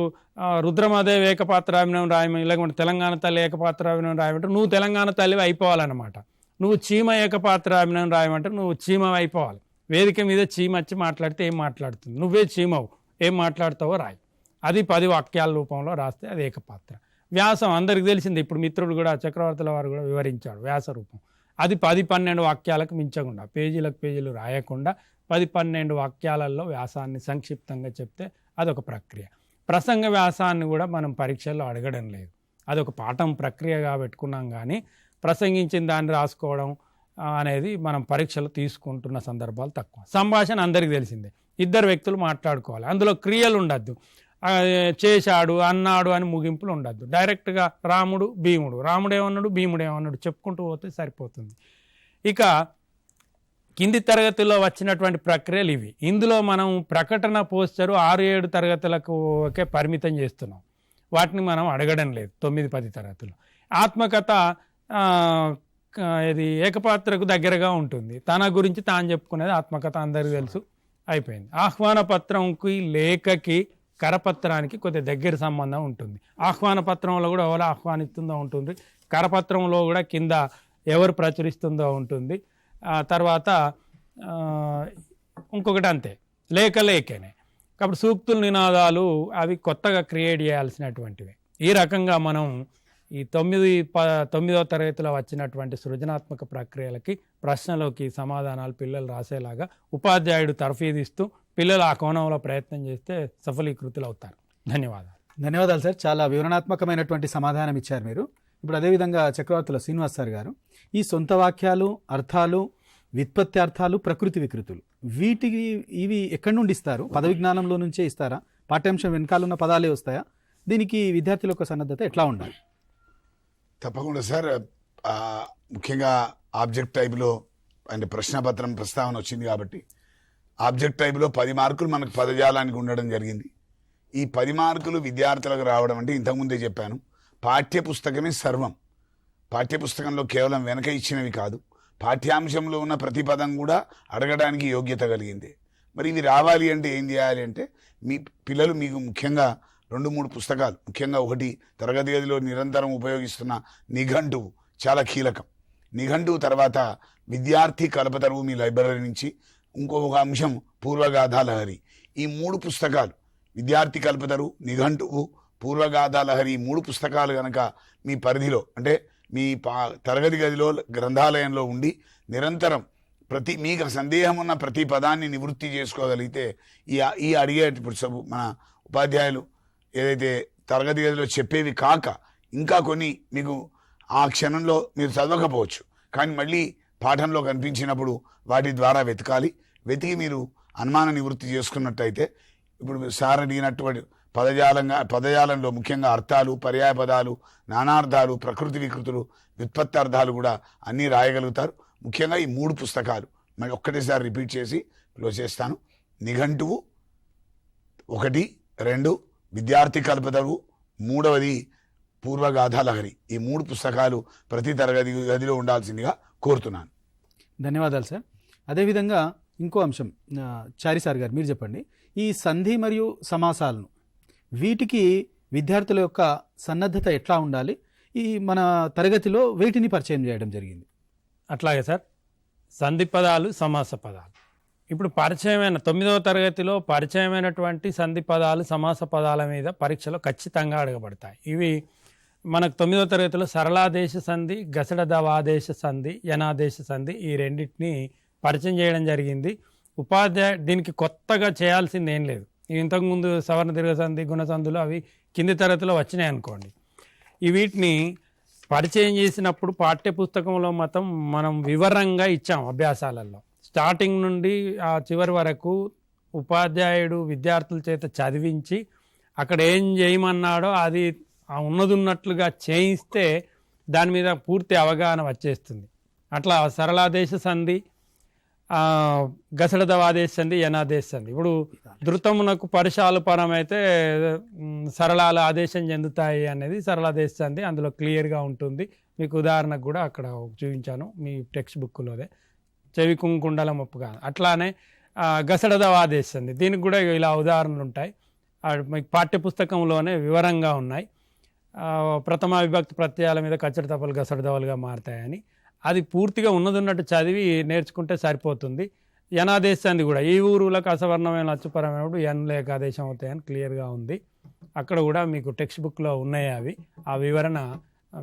రుద్రమాదేవి ఏకపాత్రాభినయం రాయమని, లేకపోతే తెలంగాణ తల్లి ఏకపాత్రాభినయం రాయమంటే నువ్వు తెలంగాణ తల్లివి అయిపోవాలన్నమాట. నువ్వు చీమ ఏకపాత్రాభినయం రాయమంటే నువ్వు చీమ అయిపోవాలి. వేదిక మీద చీమ వచ్చి మాట్లాడితే ఏం మాట్లాడుతుంది, నువ్వే చీమవు, ఏం మాట్లాడతావో రాయి. అది 10 వాక్యాల రూపంలో రాస్తే అది ఏకపాత్ర. వ్యాసం అందరికి తెలిసింది, ఇప్పుడు మిత్రుడు కూడా చక్రవర్తుల వారు కూడా వివరించాడు వ్యాస రూపం. అది 10-12 వాక్యాలకు మించకుండా, పేజీలు రాయకుండా 10-12 వాక్యాలలో వ్యాసాన్ని సంక్షిప్తంగా చెప్తే అదొక ప్రక్రియ. ప్రసంగ వ్యాసాన్ని కూడా మనం పరీక్షల్లో అడగడం లేదు, అదొక పాఠం ప్రక్రియగా పెట్టుకున్నాం. కానీ ప్రసంగించిన దాన్ని రాసుకోవడం అనేది మనం పరీక్షలు తీసుకుంటున్న సందర్భాలు తక్కువ. సంభాషణ అందరికీ తెలిసిందే, 2 వ్యక్తులు మాట్లాడుకోవాలి, అందులో క్రియలు ఉండద్దు, చేశాడు అన్నాడు అని ముగింపులు ఉండద్దు. డైరెక్ట్గా రాముడు భీముడు, రాముడేమన్నాడు భీముడేమన్నాడు చెప్పుకుంటూ పోతే సరిపోతుంది. ఇక కింది తరగతిలో వచ్చినటువంటి ప్రక్రియలు ఇవి. ఇందులో మనం ప్రకటన పోస్టరు 6-7 తరగతులకు పరిమితం చేస్తున్నాం, వాటిని మనం అడగడం లేదు 9-10 తరగతులు. ఆత్మకథ ఇది ఏకపాత్రకు దగ్గరగా ఉంటుంది, తన గురించి తాను చెప్పుకునేది ఆత్మకథ అందరికీ తెలుసు, అయిపోయింది. ఆహ్వాన పత్రంకి లేఖకి కరపత్రానికి కొద్దిగా దగ్గర సంబంధం ఉంటుంది. ఆహ్వాన పత్రంలో కూడా ఎవరు ఆహ్వానిస్తుందో ఉంటుంది, కరపత్రంలో కూడా కింద ఎవరు ప్రచురిస్తుందో ఉంటుంది. తర్వాత ఇంకొకటి అంతే, లేఖనే. కాబట్టి సూక్తులు, నినాదాలు అవి కొత్తగా క్రియేట్ చేయాల్సినటువంటివి. ఈ రకంగా మనం ఈ 9వ తరగతిలో వచ్చినటువంటి సృజనాత్మక ప్రక్రియలకి, ప్రశ్నలోకి సమాధానాలు పిల్లలు రాసేలాగా ఉపాధ్యాయుడు తర్ఫీదిస్తూ పిల్లలు ఆ కోణంలో ప్రయత్నం చేస్తే సఫలీకృతులు అవుతారు. ధన్యవాదాలు సార్, చాలా వివరణాత్మకమైనటువంటి సమాధానం ఇచ్చారు మీరు. ఇప్పుడు అదేవిధంగా చక్రవర్తుల శ్రీనివాస్ సార్ గారు, ఈ సొంత వాక్యాలు, అర్థాలు, వ్యుత్పత్తి అర్థాలు, ప్రకృతి వికృతులు, వీటికి ఇవి ఎక్కడి నుండి ఇస్తారు? పద విజ్ఞానంలో నుంచే ఇస్తారా? పాఠ్యాంశం వెనకాలన్న పదాలే వస్తాయా? దీనికి విద్యార్థుల యొక్క సన్నద్ధత ఎట్లా ఉండాలి? తప్పకుండా సార్. ముఖ్యంగా ఆబ్జెక్ట్ టైప్లో అంటే ప్రశ్నపత్రం ప్రస్తావన వచ్చింది కాబట్టి ఆబ్జెక్ట్ టైప్లో 10 మార్కులు మనకు పదజాలానికి ఉండడం జరిగింది. ఈ 10 మార్కులు విద్యార్థులకు రావడం అంటే ఇంతకుముందే చెప్పాను, పాఠ్యపుస్తకమే సర్వం. పాఠ్యపుస్తకంలో కేవలం వెనక ఇచ్చినవి కాదు, పాఠ్యాంశంలో ఉన్న ప్రతి పదం కూడా అడగడానికి యోగ్యత కలిగింది. మరి ఇవి రావాలి అంటే ఏం చేయాలి అంటే మీ పిల్లలు మీకు ముఖ్యంగా 2-3 పుస్తకాలు, ముఖ్యంగా ఒకటి తరగతి గదిలో నిరంతరం ఉపయోగిస్తున్న నిఘంటువు చాలా కీలకం. నిఘంటువు తర్వాత విద్యార్థి కల్పతరువు మీ లైబ్రరీ నుంచి, ఇంకొక అంశం పూర్వగాథా లహరి. ఈ 3 పుస్తకాలు, విద్యార్థి కల్పతరువు, నిఘంటువు, పూర్వగాథా లహరి, ఈ 3 పుస్తకాలు కనుక మీ పరిధిలో అంటే మీ తరగతి గదిలో గ్రంథాలయంలో ఉండి నిరంతరం మీకు సందేహం ఉన్న ప్రతి పదాన్ని నివృత్తి చేసుకోగలిగితే ఈ అడిగే ఇప్పుడు మన ఉపాధ్యాయులు ఏదైతే తరగతి గదిలో చెప్పేవి కాక ఇంకా కొన్ని మీకు ఆ క్షణంలో మీరు చదవకపోవచ్చు, కానీ మళ్ళీ పాఠంలో కనిపించినప్పుడు వాటి ద్వారా వెతికి మీరు అనుమాన నివృత్తి చేసుకున్నట్టయితే ఇప్పుడు సార్ అడిగినటువంటి పదజాలంలో ముఖ్యంగా అర్థాలు, పర్యాయ పదాలు, నానార్థాలు, ప్రకృతి వికృతులు, వ్యుత్పత్తార్థాలు కూడా అన్నీ రాయగలుగుతారు. ముఖ్యంగా ఈ 3 పుస్తకాలు మరి ఒక్కటేసారి రిపీట్ చేసి క్లోజ్ చేస్తాను. నిఘంటువు 1, 2 విద్యార్థి కల్పతరువు, 3వది పూర్వగాథా లహరి. ఈ 3 పుస్తకాలు ప్రతి తరగతి గదిలో ఉండాల్సిందిగా కోరుతున్నాను. ధన్యవాదాలు సార్. అదేవిధంగా ఇంకో అంశం, చారి సార్ గారు మీరు చెప్పండి. ఈ సంధి మరియు సమాసాలను వీటికి విద్యార్థుల యొక్క సన్నద్ధత ఎట్లా ఉండాలి? ఈ మన తరగతిలో వీటిని పరిచయం చేయడం జరిగింది. అట్లాగే సార్, సంధి పదాలు, సమాస పదాలు ఇప్పుడు పరిచయమైన 9వ తరగతిలో పరిచయమైనటువంటి సంధి పదాలు, సమాస పదాల మీద పరీక్షలో ఖచ్చితంగా అడగబడతాయి. ఇవి మనకు 9వ తరగతిలో సరళాదేశ సంధి, గసడదవాదేశ సంధి, యనాదేశ సంధి ఈ రెండింటిని పరిచయం చేయడం జరిగింది. దీనికి కొత్తగా చేయాల్సింది ఏం లేదు. ఇంతకుముందు సవర్ణ దీర్ఘ సంధి, గుణసంధులు అవి కింది తరగతిలో వచ్చినాయి అనుకోండి. వీటిని పరిచయం చేసినప్పుడు పాఠ్య పుస్తకంలో మనం వివరంగా ఇచ్చాం. అభ్యాసాలలో స్టార్టింగ్ నుండి ఆ చివరి వరకు ఉపాధ్యాయుడు విద్యార్థుల చేత చదివించి అక్కడ ఏం చేయమన్నాడో అది ఉన్నట్లుగా చేయిస్తే దాని మీద పూర్తి అవగాహన వచ్చేస్తుంది. అట్లా సరళాదేశ సంధి, గసడదవాదేశ సంధి, యనాదేశ సంధి. ఇప్పుడు ధృతమునకు పరుషాలు పరమైతే సరళాలు ఆదేశం చెందుతాయి అనేది సరళాదేశ సంధి, అందులో క్లియర్గా ఉంటుంది. మీకు ఉదాహరణకు కూడా అక్కడ చూపించాను మీ టెక్స్ట్ బుక్లోనే, చెవి కుంకుండలం ఒప్పుగా. అట్లానే గసడదవాదేశ సంధి, దీనికి కూడా ఇలా ఉదాహరణలు ఉంటాయి. మీకు పాఠ్యపుస్తకంలోనే వివరంగా ఉన్నాయి. ప్రథమ విభక్తి ప్రత్యయాల మీద కచ్చడి తప్పలు గసడదవలుగా మారుతాయని అది పూర్తిగా ఉన్నట్టు చదివి నేర్చుకుంటే సరిపోతుంది. యనాదేశ సంధి కూడా ఈ ఊరులకు అసవర్ణమైన అచ్చుపరమైనప్పుడు ఎన్ లేక ఆదేశం అవుతాయని క్లియర్గా ఉంది. అక్కడ కూడా మీకు టెక్స్ట్ బుక్లో ఉన్నాయి అవి. ఆ వివరణ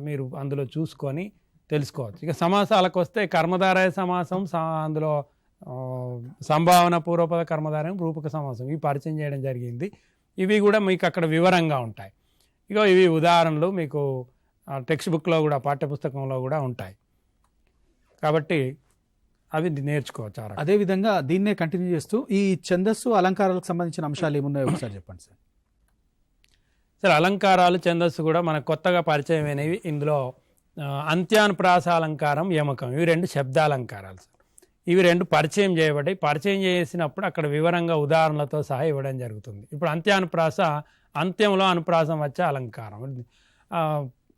మీరు అందులో చూసుకొని తెలుసుకోవచ్చు. ఇక సమాసాలకు వస్తే కర్మధారయ సమాసం, అందులో సంభావన పూర్వపద కర్మధారయం, రూపక సమాసం ఇవి పరిచయం చేయడం జరిగింది. ఇవి కూడా మీకు అక్కడ వివరంగా ఉంటాయి. ఇక ఇవి ఉదాహరణలు మీకు టెక్స్ట్ బుక్లో కూడా పాఠ్యపుస్తకంలో కూడా ఉంటాయి కాబట్టి అవి నేర్చుకోవచ్చు. అదేవిధంగా దీన్నే కంటిన్యూ చేస్తూ ఈ ఛందస్సు అలంకారాలకు సంబంధించిన అంశాలు ఏమున్నాయో ఒకసారి చెప్పండి సార్. సార్, అలంకారాలు, ఛందస్సు కూడా మనకు కొత్తగా పరిచయమైనవి. ఇందులో అంత్యానుప్రాస అలంకారం, యమకం ఇవి 2 శబ్దాలంకారాలు సార్. ఇవి 2 పరిచయం చేయబడ్డాయి. పరిచయం చేసినప్పుడు అక్కడ వివరంగా ఉదాహరణలతో సహా ఇవ్వడం జరుగుతుంది. ఇప్పుడు అంత్యానుప్రాస, అంత్యంలో అనుప్రాసం వచ్చే అలంకారం.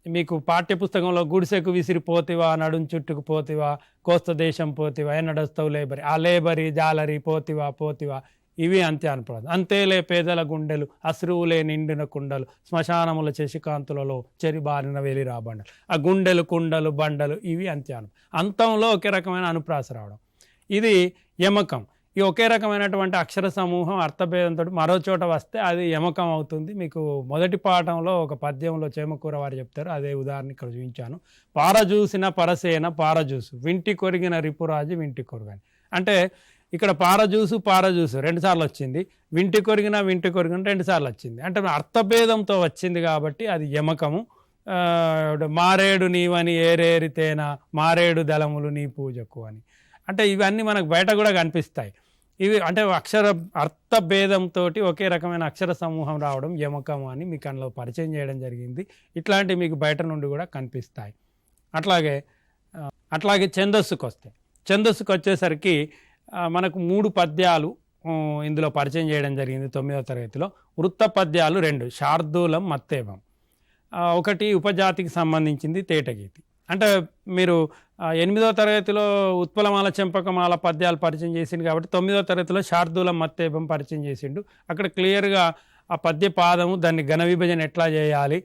మీకు పాఠ్యపుస్తకంలో గుడిసెకు విసిరిపోతివా, నడుం చుట్టుకు పోతివా, కోస్త దేశం పోతివా, ఎన్నడస్తావు లేబరి, ఆ లేబరి జాలరి పోతివా ఇవి అంత్యానుప్రాసం. అంతేలే పేదల గుండెలు, అశ్రువులే నిండిన కుండలు, శ్మశానముల శశికాంతులలో చెరిబారిన వెలిరా బండలు, ఆ గుండెలు కుండలు బండలు ఇవి అంతంలో ఒకే రకమైన అనుప్రాస రావడం. ఇది యమకం. ఈ ఒకే రకమైనటువంటి అక్షర సమూహం అర్థభేదంతో మరో చోట వస్తే అది యమకం అవుతుంది. మీకు మొదటి పాఠంలో ఒక పద్యంలో చేమకూర వారు చెప్తారు, అదే ఉదాహరణ ఇక్కడ చూపించాను. పారజూసిన పరసేన పారజూసు, వింటి కొరిగిన రిపురాజు వింటి కొరుగని. అంటే ఇక్కడ పారజూసు 2 సార్లు వచ్చింది, వింటి కొరిగిన 2 సార్లు వచ్చింది. అంటే అర్థభేదంతో వచ్చింది కాబట్టి అది యమకము. మారేడు నీవని ఏరేరితేనా, మారేడు దళములు నీ పూజకు అని. అంటే ఇవన్నీ మనకు బయట కూడా కనిపిస్తాయి. ఇవి అంటే అర్థభేదంతో ఒకే రకమైన అక్షర సమూహం రావడం యమకం అని మీకు అందులో పరిచయం చేయడం జరిగింది. ఇట్లాంటివి మీకు బయట నుండి కూడా కనిపిస్తాయి. అట్లాగే ఛందస్సుకు వచ్చేసరికి మనకు 3 పద్యాలు ఇందులో పరిచయం చేయడం జరిగింది 9వ తరగతిలో. వృత్త పద్యాలు 2, శార్దూలం, మత్తేభం. ఒకటి ఉపజాతికి సంబంధించింది తేటగీతి, అంటే మీరు 8వ తరగతిలో ఉత్పలమాల చెంపకమాల పద్యాలు పరిచయం చేసిండు కాబట్టి 9వ తరగతిలో శార్దూలం మత్తేపం పరిచయం చేసిండు. అక్కడ క్లియర్గా ఆ పద్య పాదము దాన్ని ఘన విభజన ఎట్లా చేయాలి,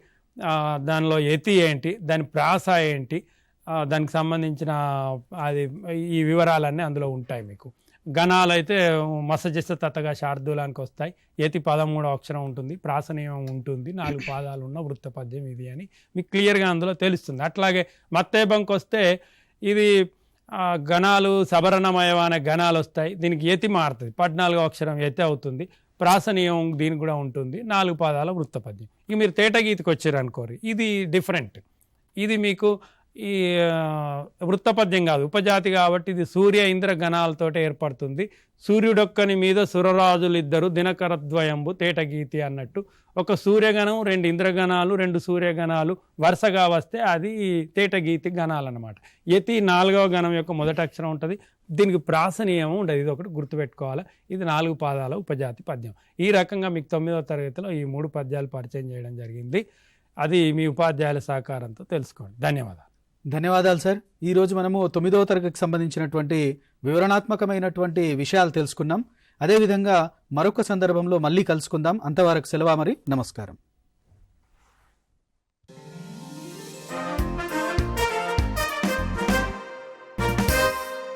దానిలో యతి ఏంటి, దాని ప్రాస ఏంటి, దానికి సంబంధించిన అది ఈ వివరాలన్నీ అందులో ఉంటాయి. మీకు గణాలు అయితే మసజస్త తత్తగా శార్దూలానికి వస్తాయి. యతి 13వ అక్షరం ఉంటుంది, ప్రాస నియమం ఉంటుంది, 4 పాదాలు ఉన్న వృత్త పద్యం ఇది అని మీకు క్లియర్గా అందులో తెలుస్తుంది. అట్లాగే మత్తేబంకి వస్తే ఇది గణాలు సబరణమయం అనే గణాలు వస్తాయి. దీనికి యతి మారుతుంది, 14వ అక్షరం యతి అవుతుంది. ప్రాస నియమం దీనికి కూడా ఉంటుంది, 4 పాదాల వృత్త పద్యం. ఇక మీరు తేటగీతికి వచ్చారు అనుకోరు, ఇది డిఫరెంట్. ఇది మీకు ఈ వృత్తపద్యం కాదు, ఉపజాతి కాబట్టి ఇది సూర్య ఇంద్ర గణాలతో ఏర్పడుతుంది. సూర్యుడొక్కని మీద సురరాజులు ఇద్దరు దినకరద్వయంబు తేటగీతి అన్నట్టు ఒక సూర్యగణం, 2 ఇంద్రగణాలు, 2 సూర్యగణాలు వరుసగా వస్తే అది తేటగీతి గణాలు అన్నమాట. యతి 4వ గణం యొక్క మొదటి అక్షరం ఉంటుంది, దీనికి ప్రాస నియమం ఉండదు, ఇది ఒకటి గుర్తుపెట్టుకోవాలి. ఇది 4 పాదాల ఉపజాతి పద్యం. ఈ రకంగా మీకు 9వ తరగతిలో ఈ 3 పద్యాలు పరిచయం చేయడం జరిగింది. అది మీ ఉపాధ్యాయుల సహకారంతో తెలుసుకోండి. ధన్యవాదాలు. ధన్యవాదాలు సార్. ఈరోజు మనము 9వ తరగతికి సంబంధించినటువంటి వివరణాత్మకమైనటువంటి విషయాలు తెలుసుకున్నాం. అదేవిధంగా మరొక సందర్భంలో మళ్ళీ కలుసుకుందాం. అంతవరకు సెలవు మరి. నమస్కారం.